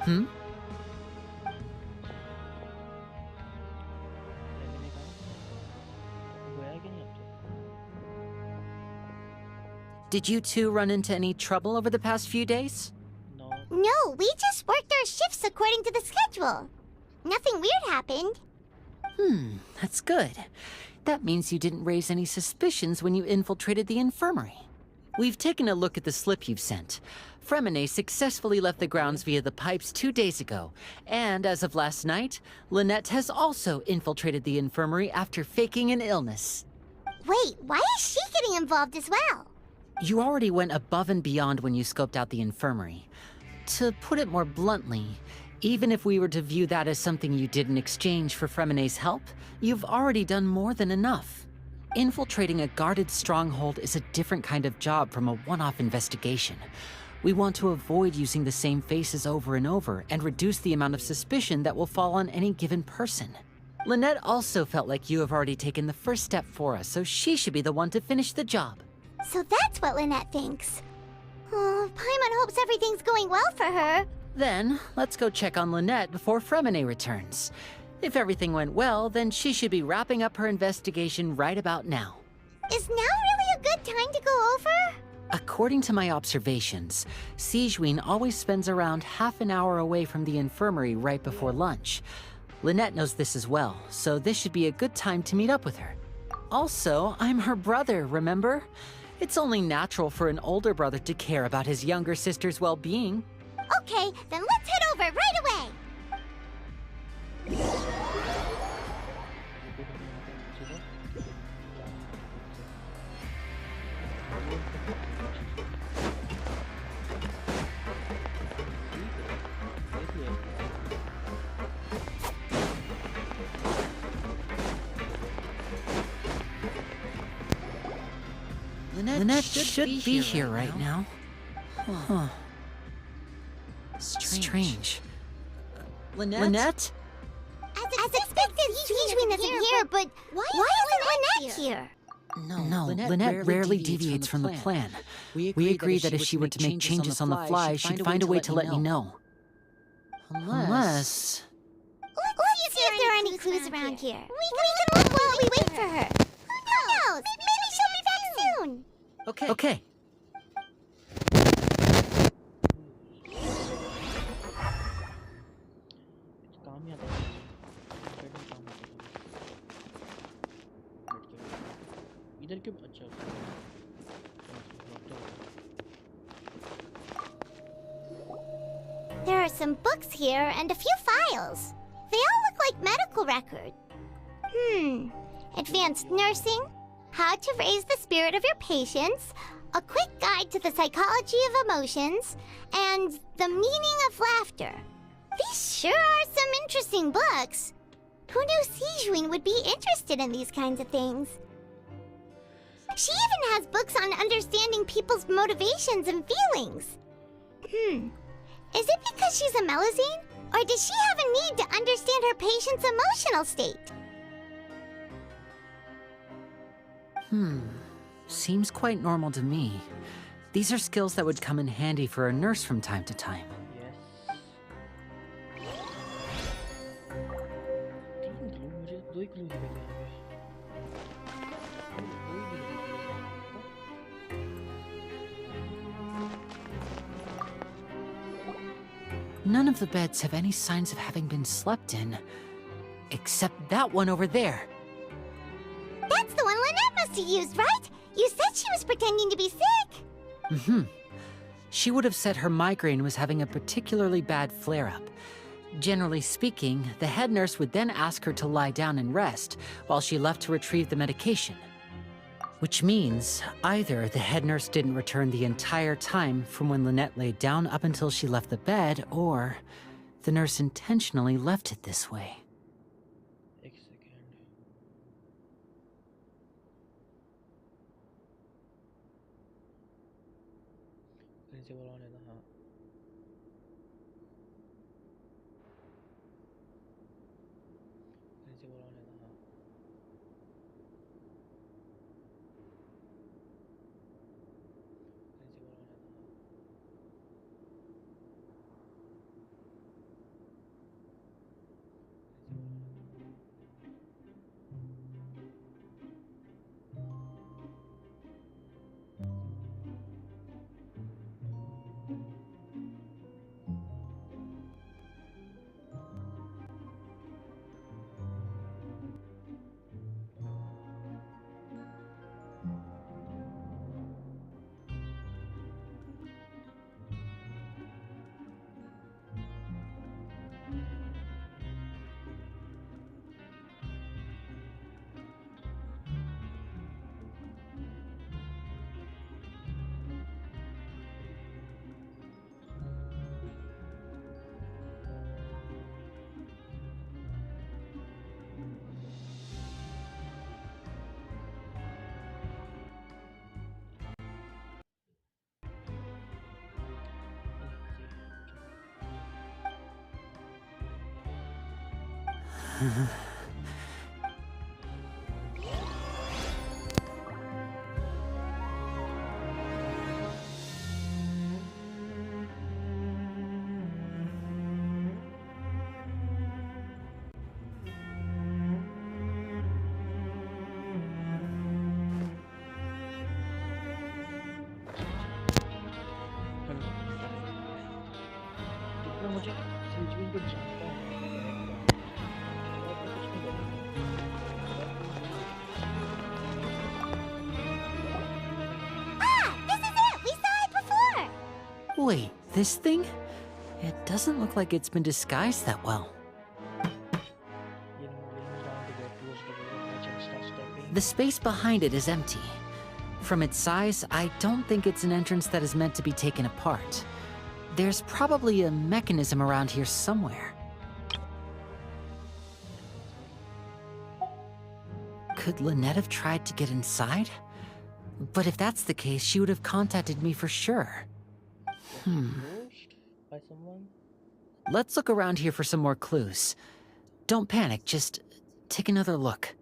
Hmm? Did you two run into any trouble over the past few days? No, we just worked our shifts according to the schedule. Nothing weird happened. That's good. That means you didn't raise any suspicions when you infiltrated the infirmary. We've taken a look at the slip you've sent. Fremine successfully left the grounds via the pipes 2 days ago, and as of last night, Lynette has also infiltrated the infirmary after faking an illness. Wait, why is she getting involved as well? You already went above and beyond when you scoped out the infirmary. To put it more bluntly, even if we were to view that as something you did in exchange for Fremine's help, you've already done more than enough. Infiltrating a guarded stronghold is a different kind of job from a one-off investigation. We want to avoid using the same faces over and over and reduce the amount of suspicion that will fall on any given person. Lynette also felt like you have already taken the first step for us, so she should be the one to finish the job. So that's what Lynette thinks. Oh, Paimon hopes everything's going well for her. Then, let's go check on Lynette before Fremine returns. If everything went well, then she should be wrapping up her investigation right about now. Is now really a good time to go over? According to my observations, Sijwin always spends around half an hour away from the infirmary right before lunch. Lynette knows this as well, so this should be a good time to meet up with her. Also, I'm her brother, remember? It's only natural for an older brother to care about his younger sister's well-being. Okay, then let's head over right away! Lynette should be here right now. Huh. Strange. Lynette? As expected, Sijuin isn't here, but why isn't Lynette here? No, Lynette rarely deviates from the plan. We agreed that if she were to make changes on the fly, she'd find a way to let me know. Unless... Let's see if there are any clues around here. We can look while we wait for her. Who knows? Maybe she'll be back soon. Okay. काम ही आता है काम आता है इधर क्यों अच्छा There are some books here and a few files. They all look like medical records. Advanced nursing, how to raise the spirit of your patients, a quick guide to the psychology of emotions, and the meaning of laughter. These sure are some interesting books. Who knew Sijuin would be interested in these kinds of things? She even has books on understanding people's motivations and feelings. Is it because she's a Melazine? Or does she have a need to understand her patient's emotional state? Seems quite normal to me. These are skills that would come in handy for a nurse from time to time. मुझे दो ही clue मिले यहाँ पे None of the beds have any signs of having been slept in, except that one over there. That's the one Lynette must have used, right? You said she was pretending to be sick. She would have said her migraine was having a particularly bad flare-up. Generally speaking, the head nurse would then ask her to lie down and rest, while she left to retrieve the medication. Which means, either the head nurse didn't return the entire time from when Lynette laid down up until she left the bed, or the nurse intentionally left it this way. एक second principal आने था हाँ principal आने था हाँ principal आने था हाँ जितना मुझे सीजन को जानता है और कुछ नहीं This is it! We saw it before! Wait, this thing? It doesn't look like it's been disguised that well. The space behind it is empty. From its size, I don't think it's an entrance that is meant to be taken apart. There's probably a mechanism around here somewhere. Could Lynette have tried to get inside? But if that's the case, she would have contacted me for sure. Approached by someone? Let's look around here for some more clues. Don't panic, just take another look.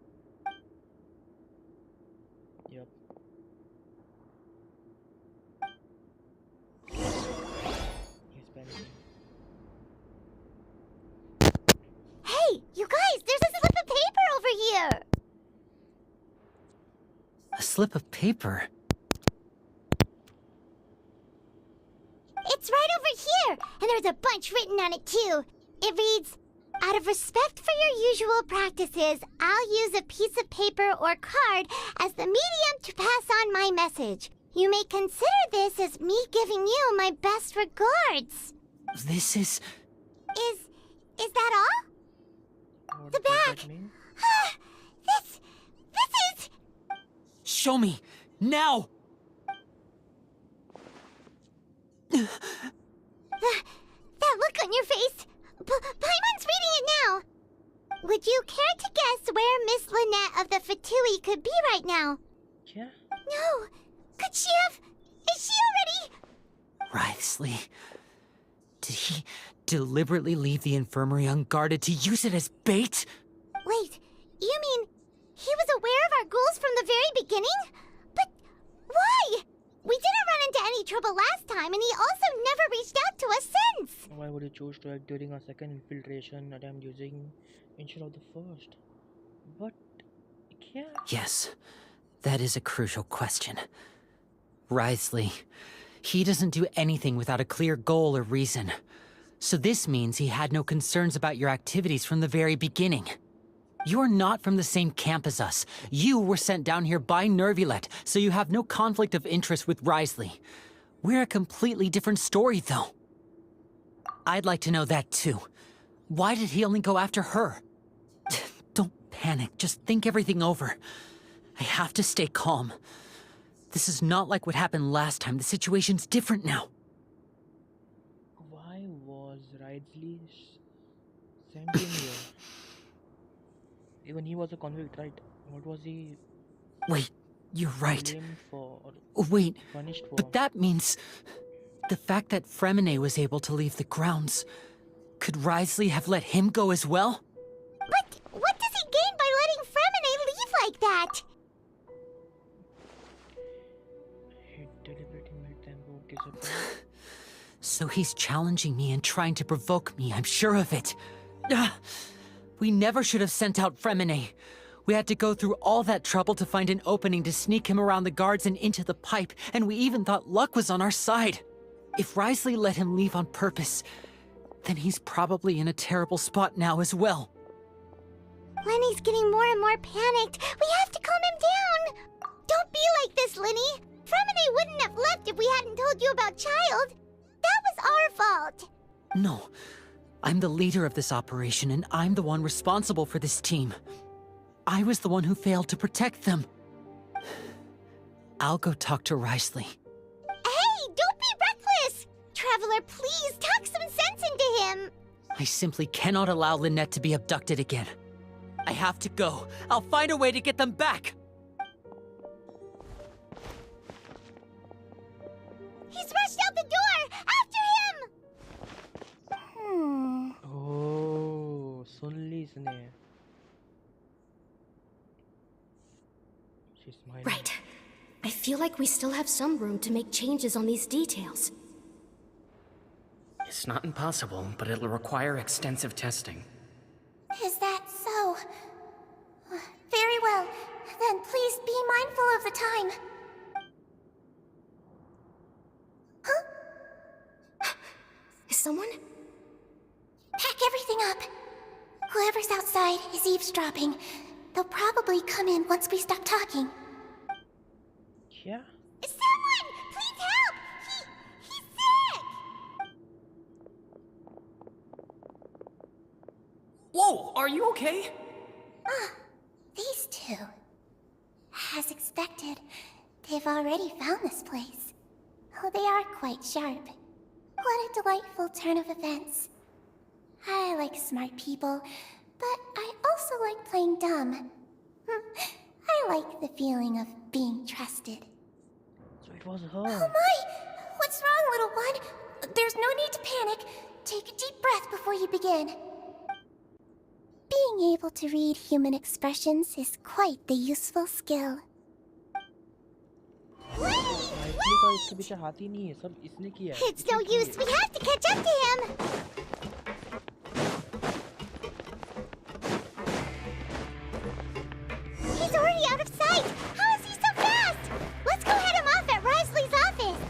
Yep. He's panicking. Hey, you guys, there's a slip of paper over here! A slip of paper? It's right over here, and there's a bunch written on it too. It reads, "Out of respect for your usual practices, I'll use a piece of paper or card as the medium to pass on my message. You may consider this as me giving you my best regards." This is... Is that all? What The does bag. that mean? This is... Show me! Now! That look on your face. Paimon's reading it now. Would you care to guess where Miss Lynette of the Fatui could be right now? Yeah. No. Could she have... Is she already... Wriothesley. Did he deliberately leave the infirmary unguarded to use it as bait? Wait, you mean he was aware of our goals from the very beginning? But why? We didn't run into any trouble last time, and he also never reached out to us since. Why would he choose to act during our second infiltration attempt using instead of the first? But yeah. Yes, that is a crucial question. Wriothesley, he doesn't do anything without a clear goal or reason. So this means he had no concerns about your activities from the very beginning. You're not from the same camp as us. You were sent down here by Nervulet, so you have no conflict of interest with Wriothesley. We're a completely different story, though. I'd like to know that, too. Why did he only go after her? Don't panic, just think everything over. I have to stay calm. This is not like what happened last time. The situation's different now. Why was Wriothesley sent in here? Even he was a convict, right? What was he Wait, you're right. blamed for or Wait, punished for? but that means... the fact that Fremine was able to leave the grounds... Could Wriothesley have let him go as well? But what does he gain by letting Fremine leave like that? He deliberately made them both disappear. So he's challenging me and trying to provoke me, I'm sure of it. We never should have sent out Fremine. We had to go through all that trouble to find an opening to sneak him around the guards and into the pipe, and we even thought luck was on our side. If Wriothesley let him leave on purpose, then he's probably in a terrible spot now as well. Lenny's getting more and more panicked. We have to calm him down. Don't be like this, Lenny. Fremine wouldn't have left if we hadn't told you about Child. That was our fault. No, I'm the leader of this operation, and I'm the one responsible for this team. I was the one who failed to protect them. I'll go talk to Wriothesley. Hey, don't be reckless. Traveler, please talk some sense into him. I simply cannot allow Lynette to be abducted again. I have to go. I'll find a way to get them back! He's rushed out the door. After him. Oh, सुन ली इसने. She's smiling. Right. I feel like we still have some room to make changes on these details. It's not impossible, but it'll require extensive testing. Is that so? Very well. Then please be mindful of the time. Huh? Is someone? Pack everything up. Whoever's outside is eavesdropping. They'll probably come in once we stop talking. Yeah. Someone! Please help! He's sick! Whoa, are you okay? These two. As expected, they've already found this place. Oh, they are quite sharp. What a delightful turn of events. I like smart people, but I also like playing dumb. I like the feeling of being trusted. It was her. Oh my! What's wrong, little one? There's no need to panic. Take a deep breath before you begin. Being able to read human expressions is quite the useful skill. राइफली का इसके पीछे हाथ ही नहीं है, सब इसने किया है. It's no use, we have to catch up to him! He's already out of sight! How is he so fast? Let's go head him off at Risley's office!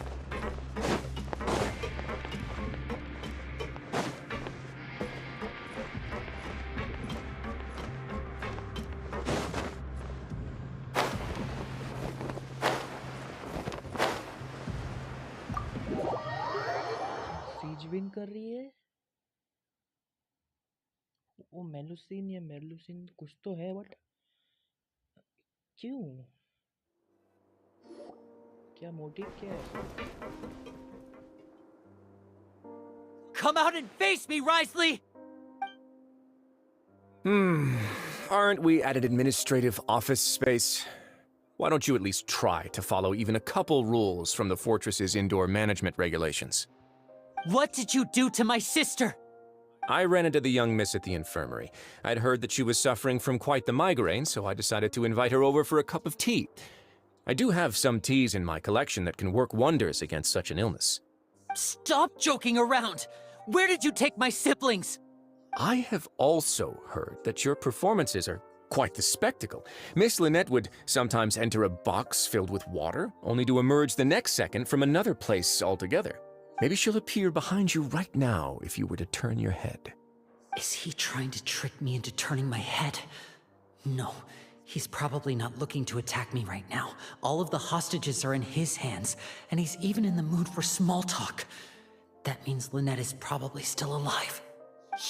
सीज विन कर रही है. वो मेलुसिन या मेलुसिन कुछ तो है, बट क्यों? क्या मोटिव क्या है? Come out and face me, Risley! Aren't we at an administrative office space? Why don't you at least try to follow even a couple rules from the fortress's indoor management regulations? What did you do to my sister? I ran into the young miss at the infirmary. I'd heard that she was suffering from quite the migraine, so I decided to invite her over for a cup of tea. I do have some teas in my collection that can work wonders against such an illness. Stop joking around! Where did you take my siblings? I have also heard that your performances are quite the spectacle. Miss Lynette would sometimes enter a box filled with water, only to emerge the next second from another place altogether. Maybe she'll appear behind you right now if you were to turn your head. Is he trying to trick me into turning my head? No, he's probably not looking to attack me right now. All of the hostages are in his hands, and he's even in the mood for small talk. That means Lynette is probably still alive.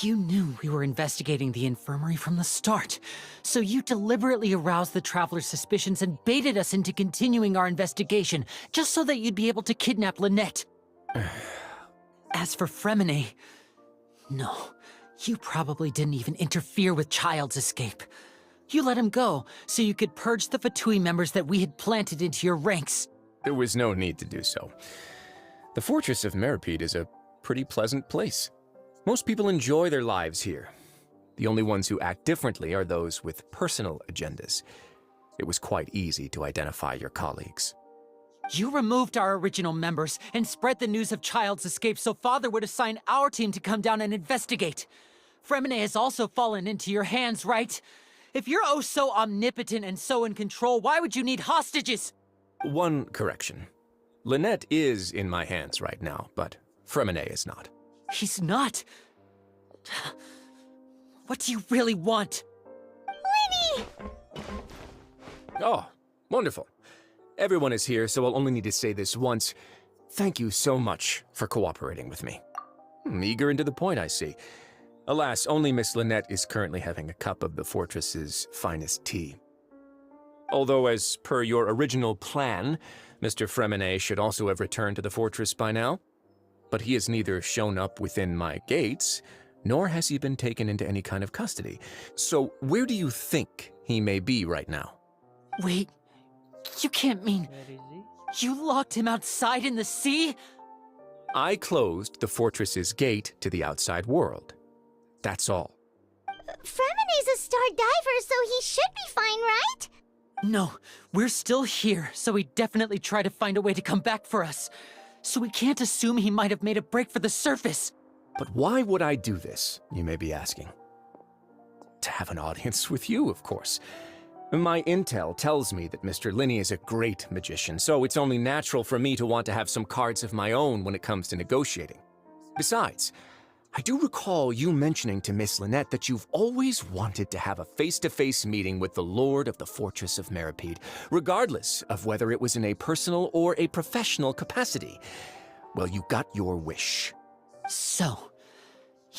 You knew we were investigating the infirmary from the start, so you deliberately aroused the Traveler's suspicions and baited us into continuing our investigation, just so that you'd be able to kidnap Lynette. As for Fremine, no, you probably didn't even interfere with Child's escape. You let him go, so you could purge the Fatui members that we had planted into your ranks. There was no need to do so. The fortress of Meripede is a pretty pleasant place. Most people enjoy their lives here. The only ones who act differently are those with personal agendas. It was quite easy to identify your colleagues. You removed our original members and spread the news of Child's escape so Father would assign our team to come down and investigate. Fremine has also fallen into your hands, right? If you're oh so omnipotent and so in control, why would you need hostages? One correction. Lynette is in my hands right now, but Fremine is not. He's not. What do you really want? Winnie! Oh, wonderful. Everyone is here, so I'll only need to say this once. Thank you so much for cooperating with me. Eager and to the point, I see. Alas, only Miss Lynette is currently having a cup of the fortress's finest tea. Although, as per your original plan, Mr. Fremine should also have returned to the fortress by now. But he has neither shown up within my gates, nor has he been taken into any kind of custody. So where do you think he may be right now? Wait, you can't mean... Where is he? You locked him outside in the sea? I closed the fortress's gate to the outside world. That's all. Fremine's a star diver, so he should be fine, right? No, we're still here, so he'd definitely try to find a way to come back for us. So we can't assume he might have made a break for the surface. But why would I do this, you may be asking? To have an audience with you, of course. My intel tells me that Mr. Linney is a great magician, so it's only natural for me to want to have some cards of my own when it comes to negotiating. Besides, I do recall you mentioning to Miss Lynette that you've always wanted to have a face-to-face meeting with the Lord of the Fortress of Meripede, regardless of whether it was in a personal or a professional capacity. Well, you got your wish. So,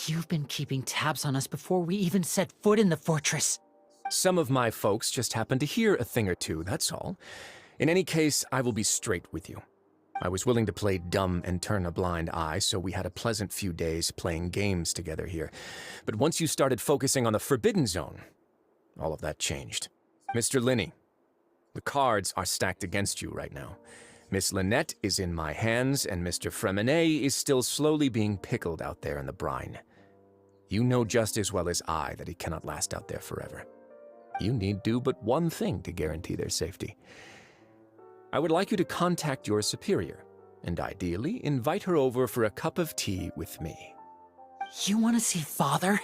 you've been keeping tabs on us before we even set foot in the fortress. Some of my folks just happened to hear a thing or two, that's all. In any case, I will be straight with you. I was willing to play dumb and turn a blind eye, so we had a pleasant few days playing games together here. But once you started focusing on the Forbidden Zone, all of that changed. Mr. Linney, the cards are stacked against you right now. Miss Lynette is in my hands, and Mr. Fremenet is still slowly being pickled out there in the brine. You know just as well as I that he cannot last out there forever. You need do but one thing to guarantee their safety. I would like you to contact your superior, and ideally invite her over for a cup of tea with me. You want to see Father?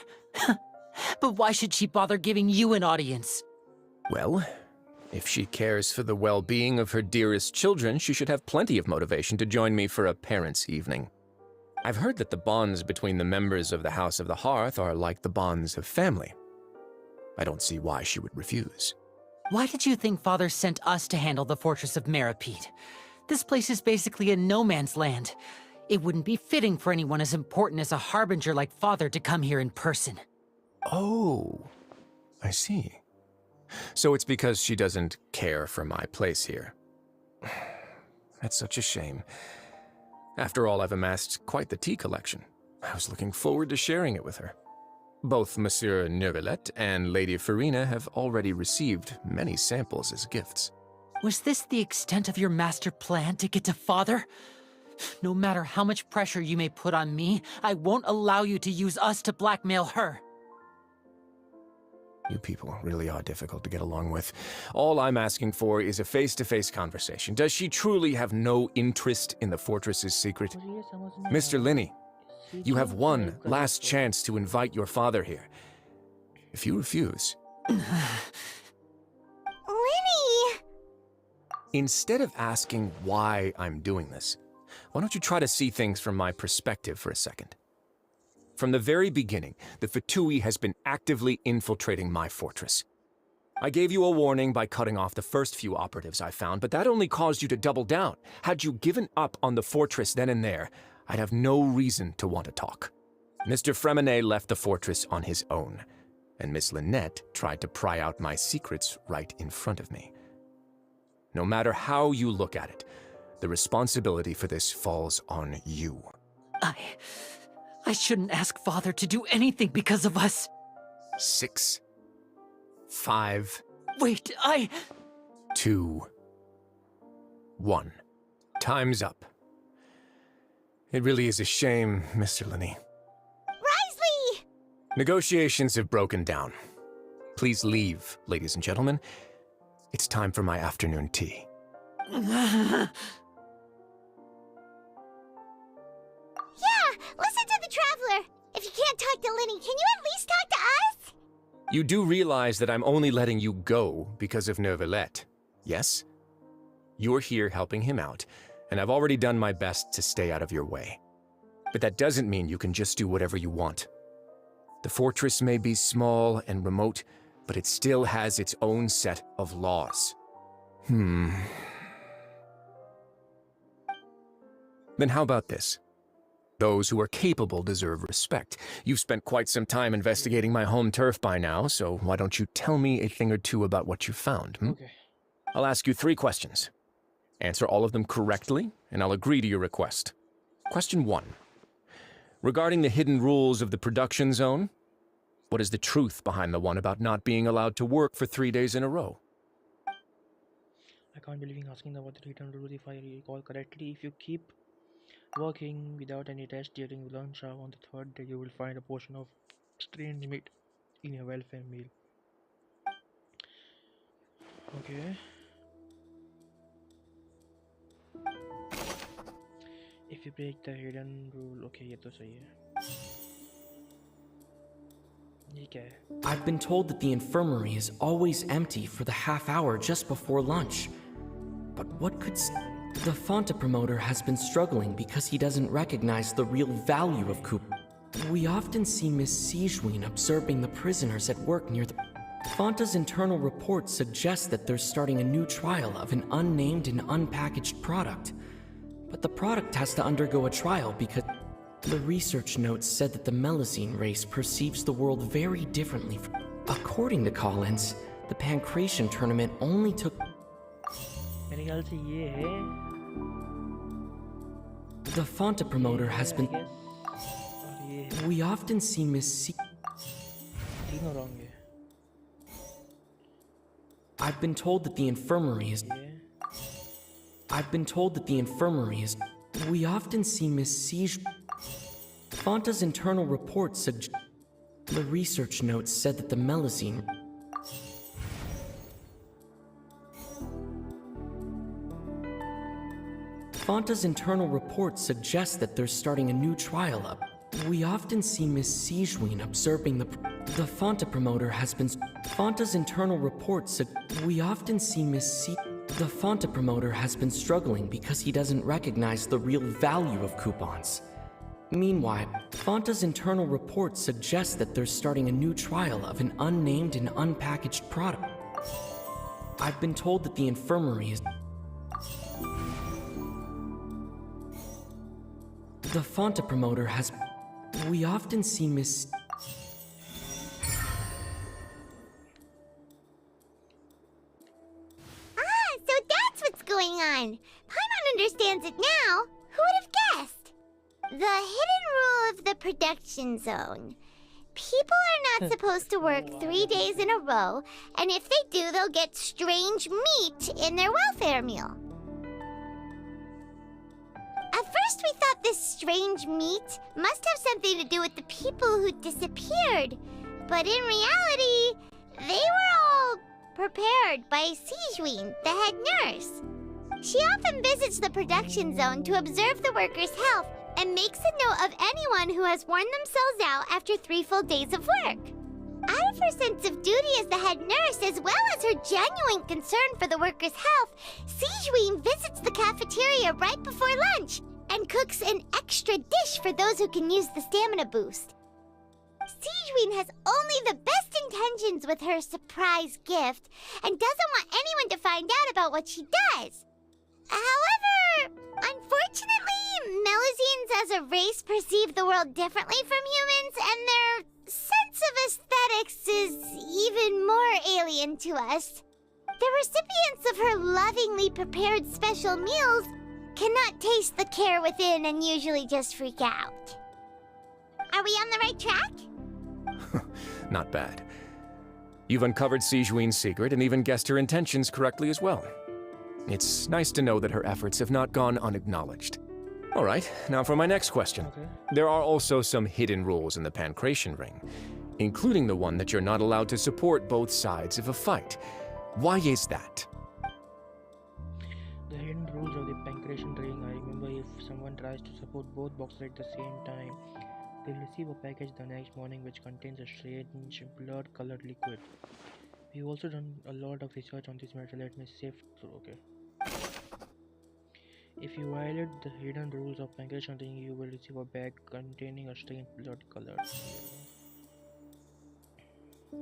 But why should she bother giving you an audience? Well, if she cares for the well-being of her dearest children, she should have plenty of motivation to join me for a parents' evening. I've heard that the bonds between the members of the House of the Hearth are like the bonds of family. I don't see why she would refuse. Why did you think Father sent us to handle the Fortress of Meripede? This place is basically a no-man's land. It wouldn't be fitting for anyone as important as a harbinger like Father to come here in person. Oh, I see. So it's because she doesn't care for my place here. That's such a shame. After all, I've amassed quite the tea collection. I was looking forward to sharing it with her. Both Monsieur Neuvillette and Lady Farina have already received many samples as gifts. Was this the extent of your master plan to get to Father? No matter how much pressure you may put on me, I won't allow you to use us to blackmail her. You people really are difficult to get along with. All I'm asking for is a face-to-face conversation. Does she truly have no interest in the fortress's secret? Mr. Linney, you have one last chance to invite your father here. If you refuse... Linny! Instead of asking why I'm doing this, why don't you try to see things from my perspective for a second? From the very beginning, the Fatui has been actively infiltrating my fortress. I gave you a warning by cutting off the first few operatives I found, but that only caused you to double down. Had you given up on the fortress then and there, I'd have no reason to want to talk. Mr. Fremenet left the fortress on his own, and Miss Lynette tried to pry out my secrets right in front of me. No matter how you look at it, the responsibility for this falls on you. I shouldn't ask Father to do anything because of us. 6, 5... Wait, 2, 1. Time's up. It really is a shame, Mr. Linney. Risley! Negotiations have broken down. Please leave, ladies and gentlemen. It's time for my afternoon tea. Listen to the Traveler! If you can't talk to Linny, can you at least talk to us? You do realize that I'm only letting you go because of Neuvillette, yes? You're here helping him out, and I've already done my best to stay out of your way. But that doesn't mean you can just do whatever you want. The fortress may be small and remote, but it still has its own set of laws. Then how about this? Those who are capable deserve respect. You've spent quite some time investigating my home turf by now, so why don't you tell me a thing or two about what you found, Okay. I'll ask you 3 questions. Answer all of them correctly, and I'll agree to your request. Question 1. Regarding the hidden rules of the production zone, what is the truth behind the one about not being allowed to work for 3 days in a row? I can't believe asking about the return rule. If I recall correctly, if you keep working without any rest during lunch hour on the 3rd day, you will find a portion of strange meat in your welfare meal. Okay. If you break the hidden rule, okay, ये तो सही है. ये क्या है? I've been told that the infirmary is always empty for the half hour just before lunch. But what could... The Fonta promoter has been struggling because he doesn't recognize the real value of Coop. We often see Miss Sigewin observing the prisoners at work near the... Fonta's internal report suggests that they're starting a new trial of an unnamed and unpackaged product. But the product has to undergo a trial because... The research notes said that the Melusine race perceives the world very differently. According to Collins, the Pancration tournament only took... मेरे ख्याल से ये है. The Fonta promoter has been... We often see Miss तीनों wrong है. I've been told that the infirmary is... I've been told that the infirmary is... We often see Miss Siege... Fonta's internal report suggest... The research notes said that the melazine... Fonta's internal report suggests that they're starting a new trial up. We often see Miss Siegeween observing the Fonta promoter has been... Fonta's internal report We often see The Fonta promoter has been struggling because he doesn't recognize the real value of coupons. Meanwhile, Fonta's internal report suggests that they're starting a new trial of an unnamed and unpackaged product. I've been told that the infirmary is... The Fonta promoter has... We often see Miss... Ah, so that's what's going on. Paimon understands it now. Who would have guessed? The hidden rule of the production zone. People are not supposed to work 3 days in a row, and if they do, they'll get strange meat in their welfare meal. At first we thought this strange meat must have something to do with the people who disappeared, but in reality, they were all prepared by Siegeween, the head nurse. She often visits the production zone to observe the workers' health and makes a note of anyone who has worn themselves out after 3 full days of work. Out of her sense of duty as the head nurse, as well as her genuine concern for the workers' health, Siegeween visits the cafeteria right before lunch and cooks an extra dish for those who can use the stamina boost. Siegeween has only the best intentions with her surprise gift and doesn't want anyone to find out about what she does. However, unfortunately, Melazines as a race perceive the world differently from humans, and their sense of aesthetics is even more alien to us. The recipients of her lovingly prepared special meals cannot taste the care within and usually just freak out. Are we on the right track? Not bad. You've uncovered Siegeween's secret and even guessed her intentions correctly as well. It's nice to know that her efforts have not gone unacknowledged. All right, now for my next question. Okay. There are also some hidden rules in the Pancration Ring, including the one that you're not allowed to support both sides of a fight. Why is that? The hidden rules of the Pancration Ring. I remember if someone tries to support both boxes at the same time, they'll receive a package the next morning which contains a strange blood-colored liquid. We've also done a lot of research on this matter. Let me sift through. Okay. If you violate the hidden rules of Pancration Ring, you will receive a bag containing a strange blood-colored.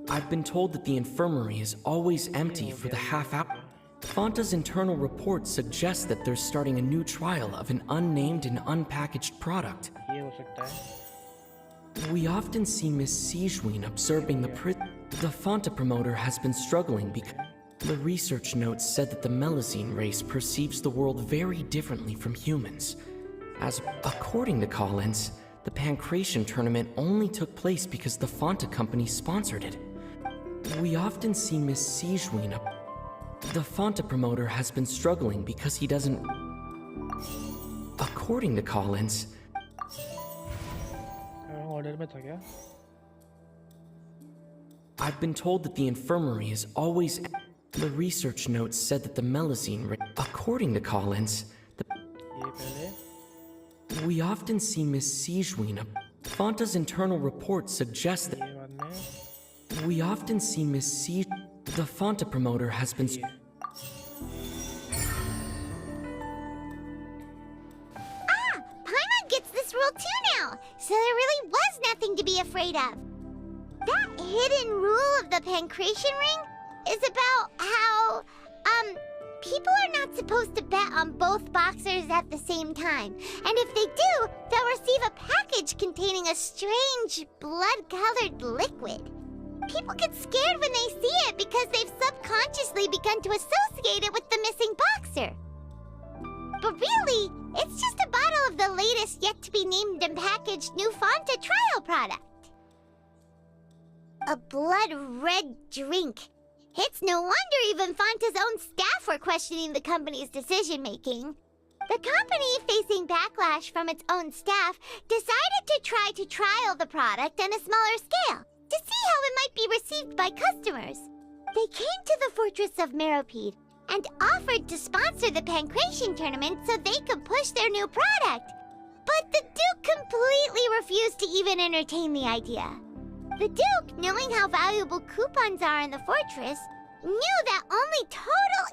I've been told that the infirmary is always empty for the half hour. Fonta's internal report suggests that they're starting a new trial of an unnamed and unpackaged product. ये हो सकता है. We often see Miss Siegeween observing the Fonta promoter has been struggling because the research notes said that the Melazine race perceives the world very differently from humans. As according to Collins, the Pancration tournament only took place because the Fonta company sponsored it. We often see Miss Siegeween. The Fonta promoter has been struggling because he doesn't... According to Collins... order में था क्या? I've been told that the infirmary is always... The research notes said that the Melazine... According to Collins... ये पहले. We often see Miss Siegeween. Fonta's internal report suggests that... ये बाद में. We often see Miss Siege... The Fonta promoter has been... Ah! Paimon gets this rule too now, so there really was nothing to be afraid of. That hidden rule of the Pancration Ring is about how, people are not supposed to bet on both boxers at the same time. And if they do, they'll receive a package containing a strange, blood-colored liquid. People get scared when they see it because they've subconsciously begun to associate it with the missing boxer. But really, it's just a bottle of the latest yet-to-be-named and packaged new Fonta trial product. A blood-red drink. It's no wonder even Fonta's own staff were questioning the company's decision-making. The company, facing backlash from its own staff, decided to try to trial the product on a smaller scale to see how it might be received by customers. They came to the fortress of Meropede and offered to sponsor the Pancration tournament so they could push their new product. But the Duke completely refused to even entertain the idea. The Duke, knowing how valuable coupons are in the fortress, knew that only total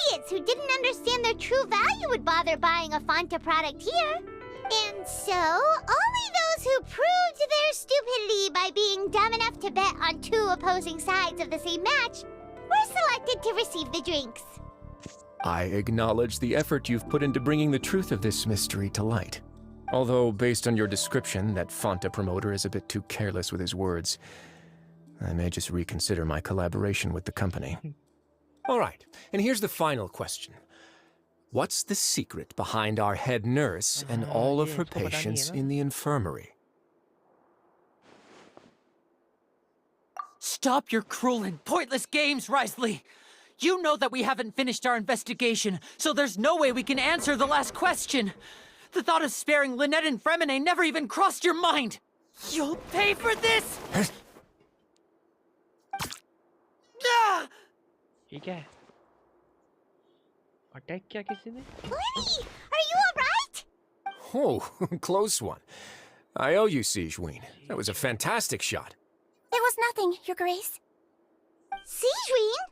idiots who didn't understand their true value would bother buying a Fonta product here. And so, only those who proved their stupidity by being dumb enough to bet on two opposing sides of the same match were selected to receive the drinks. I acknowledge the effort you've put into bringing the truth of this mystery to light. Although, based on your description, that Fonta promoter is a bit too careless with his words, I may just reconsider my collaboration with the company. All right, and here's the final question. What's the secret behind our head nurse and all of her patients in the infirmary? Stop your cruel and pointless games, Risley! You know that we haven't finished our investigation, so there's no way we can answer the last question. The thought of sparing Lynette and Fremine never even crossed your mind! You'll pay for this! Ah! ठीक है attack किया किसी ने Lenny, are you alright? Oh, close one. I owe you, Siegeween. That was a fantastic shot. It was nothing, Your Grace. Siegeween?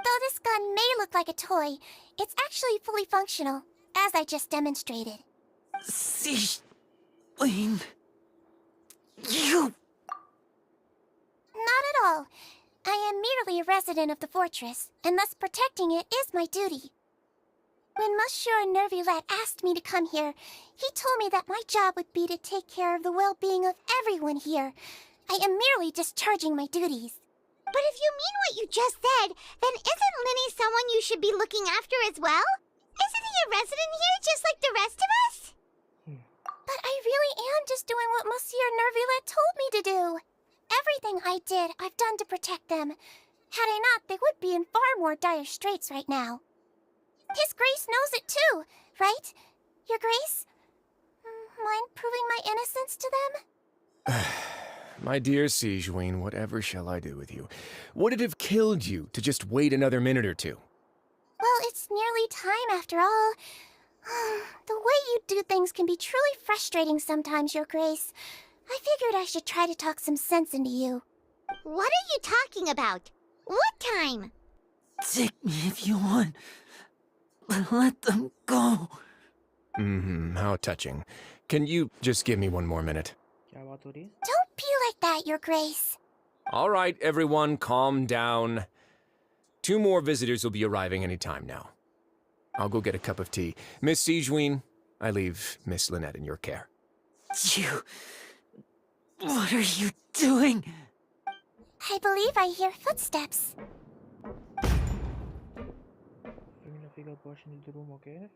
Though this gun may look like a toy, it's actually fully functional, as I just demonstrated. Siegeween... You... Not at all. I am merely a resident of the fortress, and thus protecting it is my duty. When Monsieur Nervulette asked me to come here, he told me that my job would be to take care of the well-being of everyone here. I am merely discharging my duties. But if you mean what you just said, then isn't Linny someone you should be looking after as well? Isn't he a resident here just like the rest of us? But I really am just doing what Monsieur Nervulette told me to do. Everything I did, I've done to protect them. Had I not, they would be in far more dire straits right now. His Grace knows it too, right? Your Grace? Mind proving my innocence to them? My dear Siegeween, whatever shall I do with you? Would it have killed you to just wait another minute or two? Well, it's nearly time after all. The way you do things can be truly frustrating sometimes, Your Grace. I figured I should try to talk some sense into you. What are you talking about? What time? Take me if you want. Let them go. How touching. Can you just give me one more minute? क्या बात हो रही है Don't be like that, Your Grace. All right, everyone, calm down. 2 more visitors will be arriving any time now. I'll go get a cup of tea. Miss Siegeween, I leave Miss Lynette in your care. You... What are you doing? I believe I hear footsteps. okay?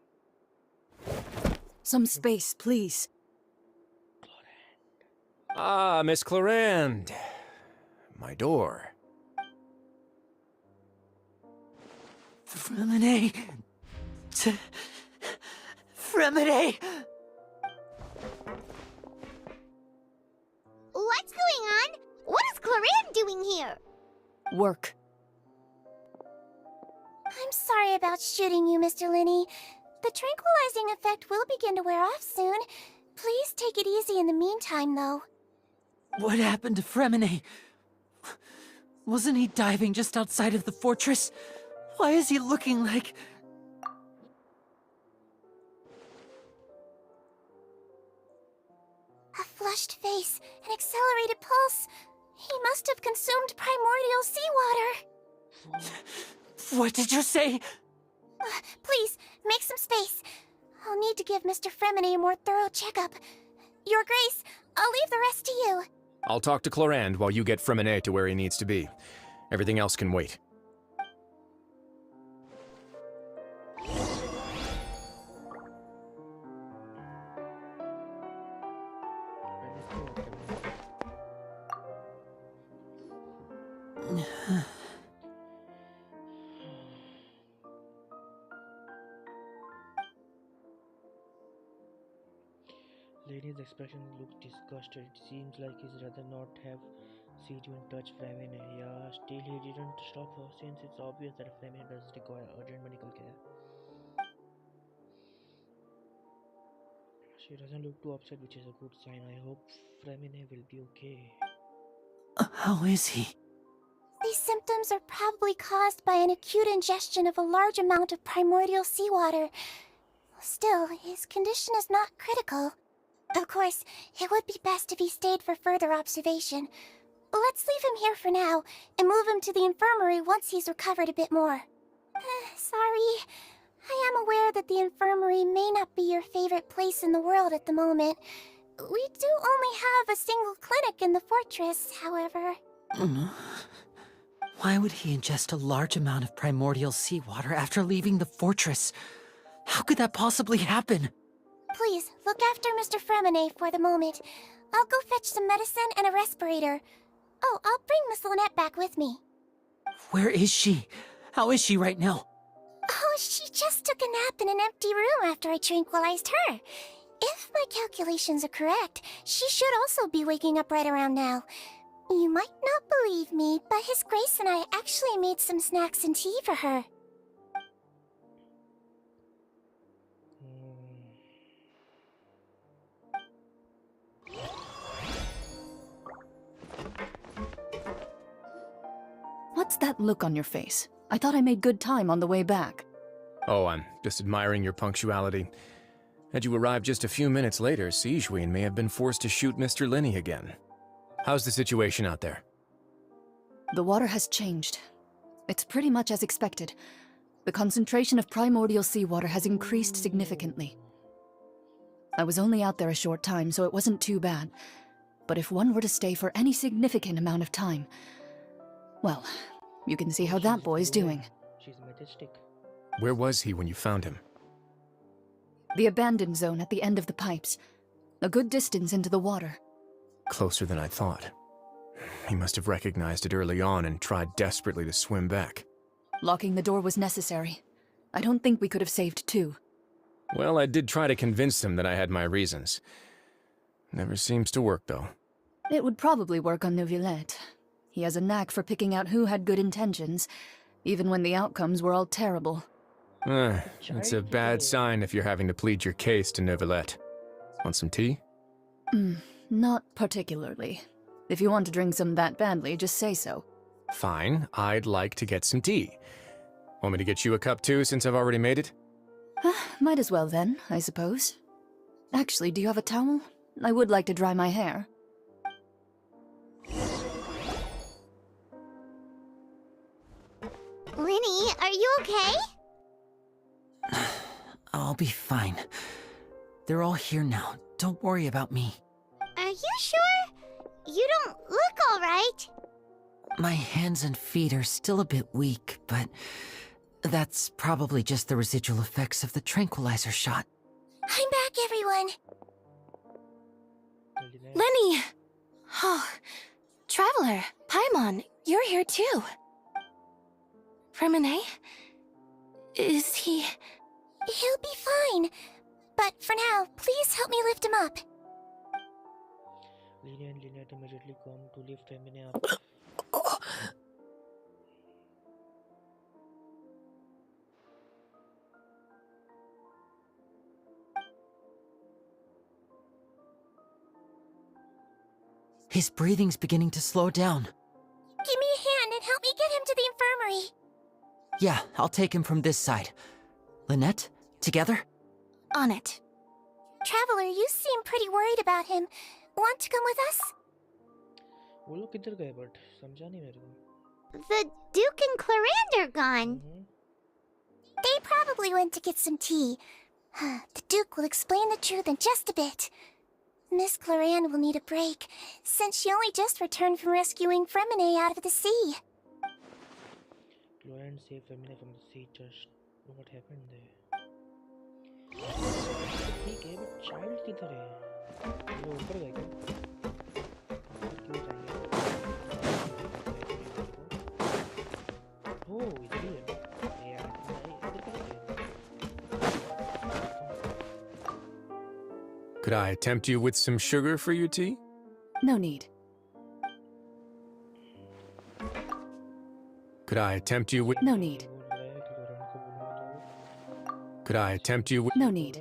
Some space, please. Ah, Miss Clorand. My door. Fremine... Fremine... What's going on? What is Clorand doing here? Work. I'm sorry about shooting you, Mr. Linney. The tranquilizing effect will begin to wear off soon. Please take it easy in the meantime, though. What happened to Fremine? Wasn't he diving just outside of the fortress? Why is he looking like... A flushed face, an accelerated pulse. He must have consumed primordial seawater. What did you say? Please, make some space. I'll need to give Mr. Fremine a more thorough checkup. Your Grace, I'll leave the rest to you. I'll talk to Clorand while you get Fremine to where he needs to be. Everything else can wait. Lenny's expression looks disgusted. It seems like he'd rather not have Sijuan touch Femine. Yeah, still he didn't stop her since it's obvious that Femine does require urgent medical care. She doesn't look too upset, which is a good sign. I hope Femine will be okay. How is he? These symptoms are probably caused by an acute ingestion of a large amount of primordial seawater. Still, his condition is not critical. Of course, it would be best if he stayed for further observation. Let's leave him here for now, and move him to the infirmary once he's recovered a bit more. Sorry. I am aware that the infirmary may not be your favorite place in the world at the moment. We do only have a single clinic in the fortress, however. Why would he ingest a large amount of primordial seawater after leaving the fortress? How could that possibly happen? Please, look after Mr. Fremine for the moment. I'll go fetch some medicine and a respirator. Oh, I'll bring Miss Lynette back with me. Where is she? How is she right now? Oh, she just took a nap in an empty room after I tranquilized her. If my calculations are correct, she should also be waking up right around now. You might not believe me, but His Grace and I actually made some snacks and tea for her. What's that look on your face? I thought I made good time on the way back. Oh, I'm just admiring your punctuality. Had you arrived just a few minutes later, Sijuan may have been forced to shoot Mr. Lenny again. How's the situation out there? The water has changed. It's pretty much as expected. The concentration of primordial seawater has increased significantly. I was only out there a short time, so it wasn't too bad. But if one were to stay for any significant amount of time, well, you can see how that boy's doing. She's majestic. Where was he when you found him? The abandoned zone at the end of the pipes. A good distance into the water. Closer than I thought. He must have recognized it early on and tried desperately to swim back. Locking the door was necessary. I don't think we could have saved two. Well, I did try to convince him that I had my reasons. Never seems to work, though. It would probably work on Neuvillette. He has a knack for picking out who had good intentions, even when the outcomes were all terrible. It's a bad sign if you're having to plead your case to Neuvillette. Want some tea? Not particularly. If you want to drink some that badly, just say so. Fine, I'd like to get some tea. Want me to get you a cup too, since I've already made it? Might as well then, I suppose. Actually, do you have a towel? I would like to dry my hair. Lenny, are you okay? I'll be fine. They're all here now. Don't worry about me. Are you sure? You don't look all right. My hands and feet are still a bit weak, but that's probably just the residual effects of the tranquilizer shot. I'm back, everyone. Lenny! Oh, Traveler, Paimon, you're here too. Fremine? Is he... He'll be fine. But for now, please help me lift him up. Lily and Lynette immediately come to lift Femine up. His breathing's beginning to slow down. Give me a hand and help me get him to the infirmary. Yeah, I'll take him from this side. Lynette, together? On it. Traveler, you seem pretty worried about him. Want to come with us? वो लोग किधर गए but समझा नहीं मेरे को. The Duke and Clarande are gone. They probably went to get some tea. The Duke will explain the truth in just a bit. Miss Clarande will need a break, since she only just returned from rescuing Fremine out of the sea. Clarande saved Femine from the sea. Just what happened there? ठीक है, but child किधर है? वो ऊपर गए क्या? क्यों जाएंगे? Oh, इधर ही है. यार, इधर Could I tempt you with some sugar for your tea? No need. Could I tempt you with... No need. Could I tempt you with... No need.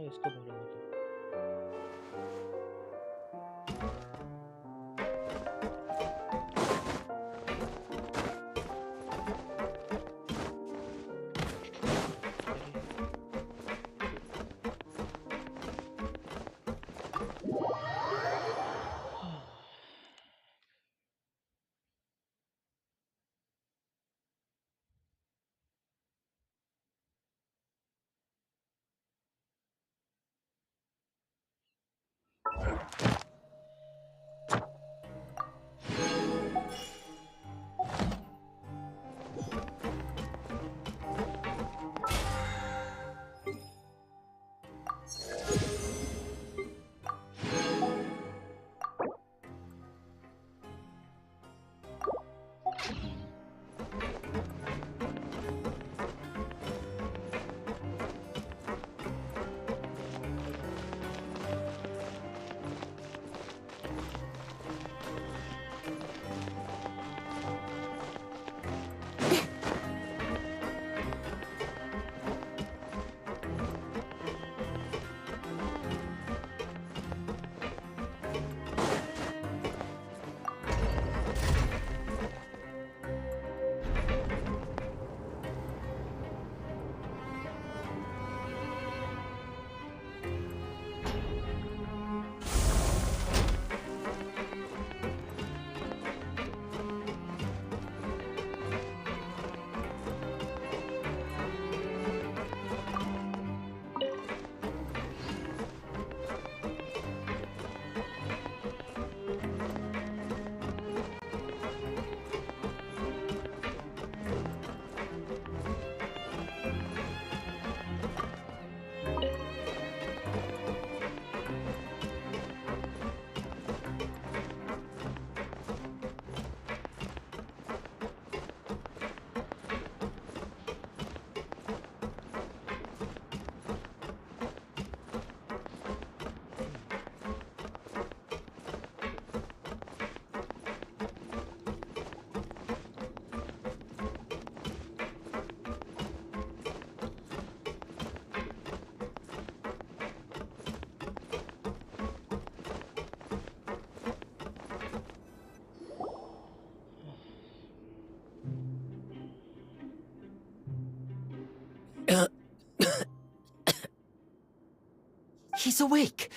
He's awake.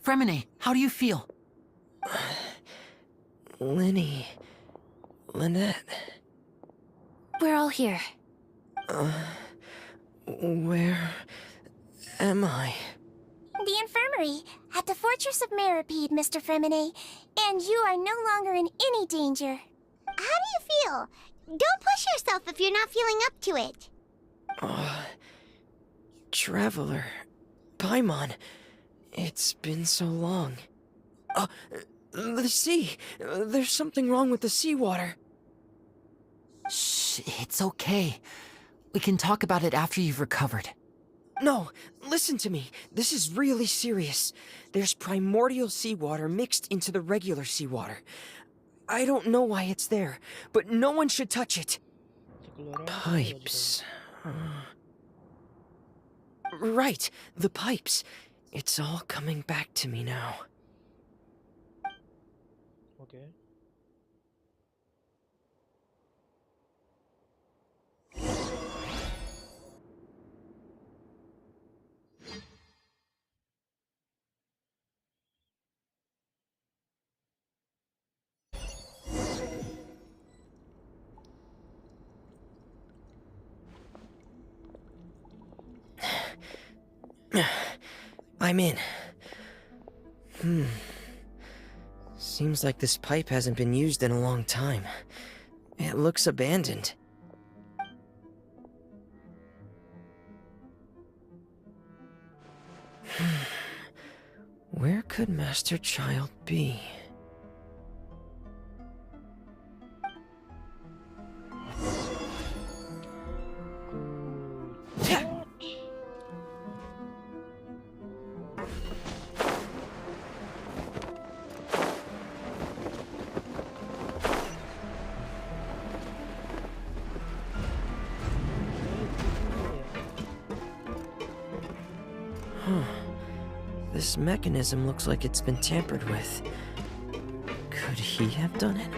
Fremine, how do you feel? Lynette. We're all here. Where am I? The infirmary at the Fortress of Meripede, Mr. Fremine, and you are no longer in any danger. How do you feel? Don't push yourself if you're not feeling up to it. Traveler. Paimon. It's been so long. The sea. There's something wrong with the seawater. Shh, it's okay. We can talk about it after you've recovered. No, listen to me. This is really serious. There's primordial seawater mixed into the regular seawater. I don't know why it's there, but no one should touch it. Pipes. Right, the pipes. It's all coming back to me now. Okay. I'm in. Seems like this pipe hasn't been used in a long time. It looks abandoned. Where could Master Child be? This mechanism looks like it's been tampered with. Could he have done it?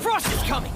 Frost is coming!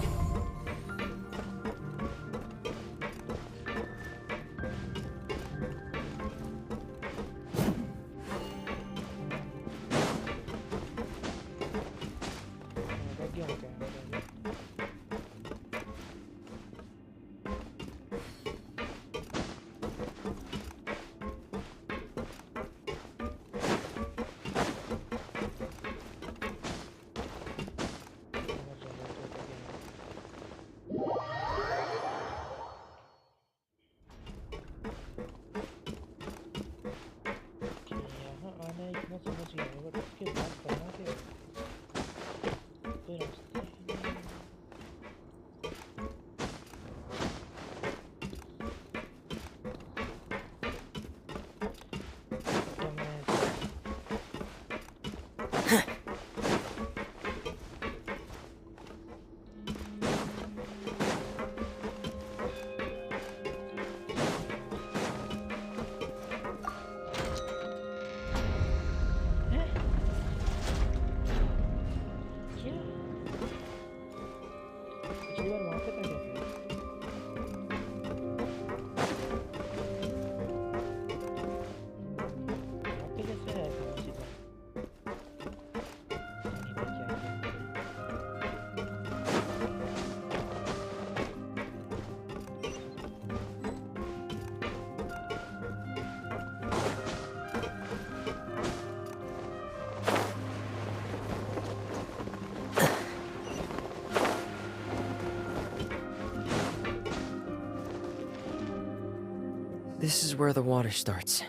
This is where the water starts.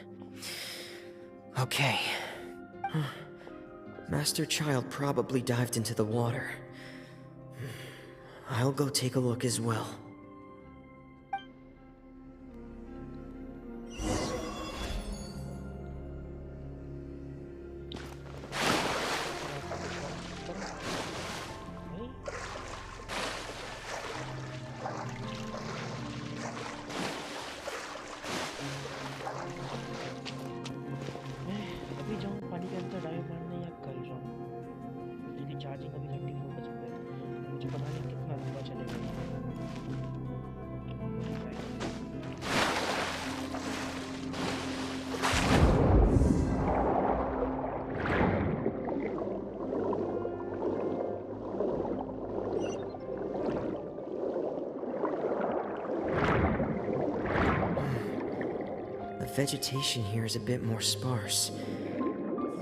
Okay. Master Child probably dived into the water. I'll go take a look as well. vegetation here is a bit more sparse.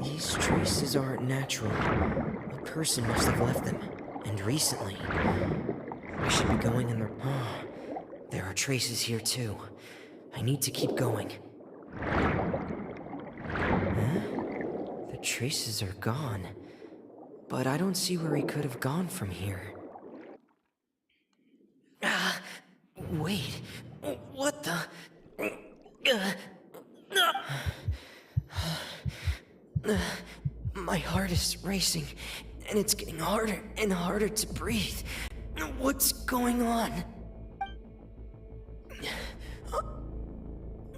These traces aren't natural. A person must have left them, and recently. I should be going in the... Oh, there are traces here too. I need to keep going. Huh? The traces are gone. But I don't see where he could have gone from here. Wait. What the... My heart is racing, and it's getting harder and harder to breathe. What's going on?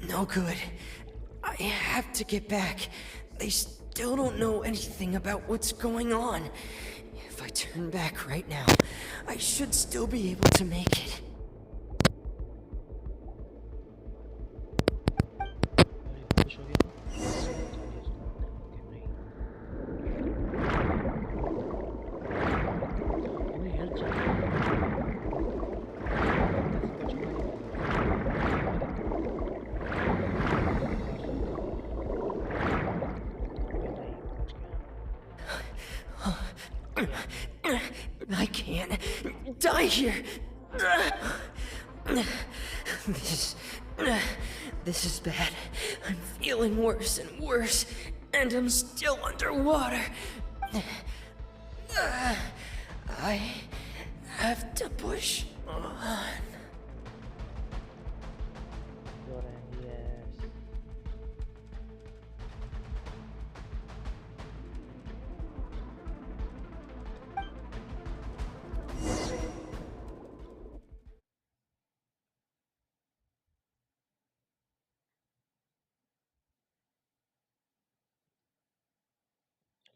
No good. I have to get back. They still don't know anything about what's going on. If I turn back right now, I should still be able to make it. I can't die here. This is bad. I'm feeling worse and worse, and I'm still underwater. I have to push on.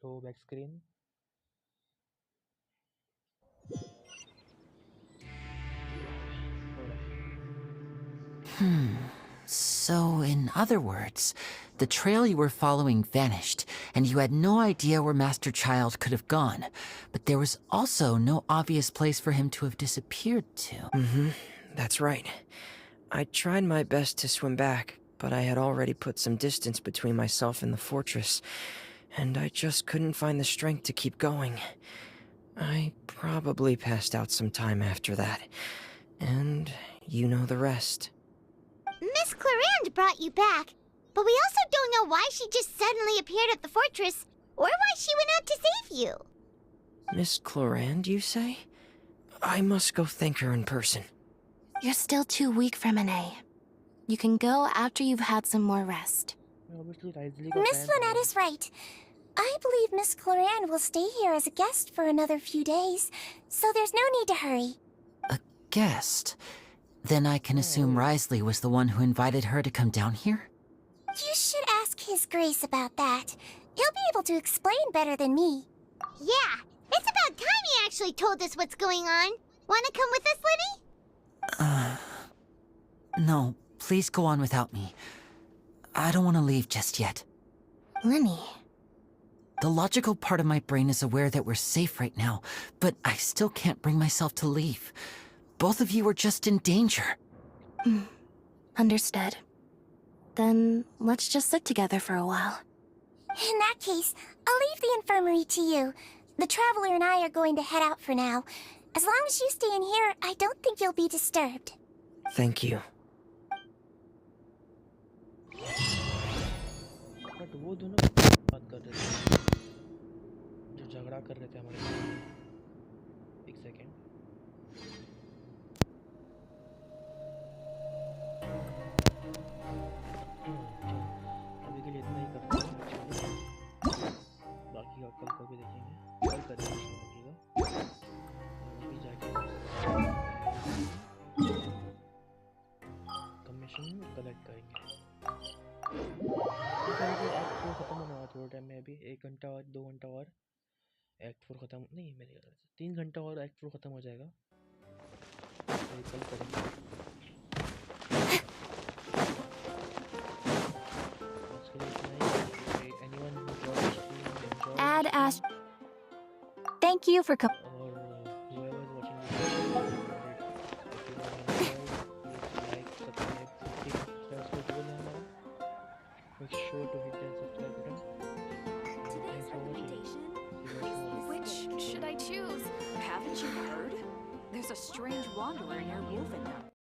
Low back screen. So, in other words, the trail you were following vanished, and you had no idea where Master Child could have gone. But there was also no obvious place for him to have disappeared to. That's right. I tried my best to swim back, but I had already put some distance between myself and the fortress, and I just couldn't find the strength to keep going. I probably passed out some time after that, and you know the rest. Miss Clarande brought you back, but we also don't know why she just suddenly appeared at the fortress, or why she went out to save you. Miss Clarande, you say? I must go thank her in person. You're still too weak for Monet. You can go after you've had some more rest. Miss Lynette is right. I believe Miss Clarande will stay here as a guest for another few days, so there's no need to hurry. A guest? Then I can assume Risley was the one who invited her to come down here? You should ask His Grace about that. He'll be able to explain better than me. Yeah, it's about time he actually told us what's going on. Wanna come with us, Lenny? No, please go on without me. I don't want to leave just yet. Lenny. The logical part of my brain is aware that we're safe right now, but I still can't bring myself to leave. Both of you are just in danger. Understood. Then let's just sit together for a while. In that case, I'll leave the infirmary to you. The Traveler and I are going to head out for now. As long as you stay in here, I don't think you'll be disturbed. Thank you. But वो दोनों बात कर रहे थे जो झगड़ा कर रहे थे हमारे साथ। एक सेकेंड। अभी के लिए इतना ही करते हैं, बाकी का कल भी देखेंगे, कल करेंगे बाकी का। अभी जाके कमीशन कलेक्ट करेंगे। एक्ट 4 खत्म होने वाला थोड़ा टाइम में, अभी 1 घंटा और 2 घंटा और एक्ट 4 खत्म नहीं, मेरे ख्याल से 3 घंटा और एक्ट 4 खत्म हो जाएगा। तो कल करेंगे। Add Ash. Thank you for coming. strange wanderer near Wolfendom.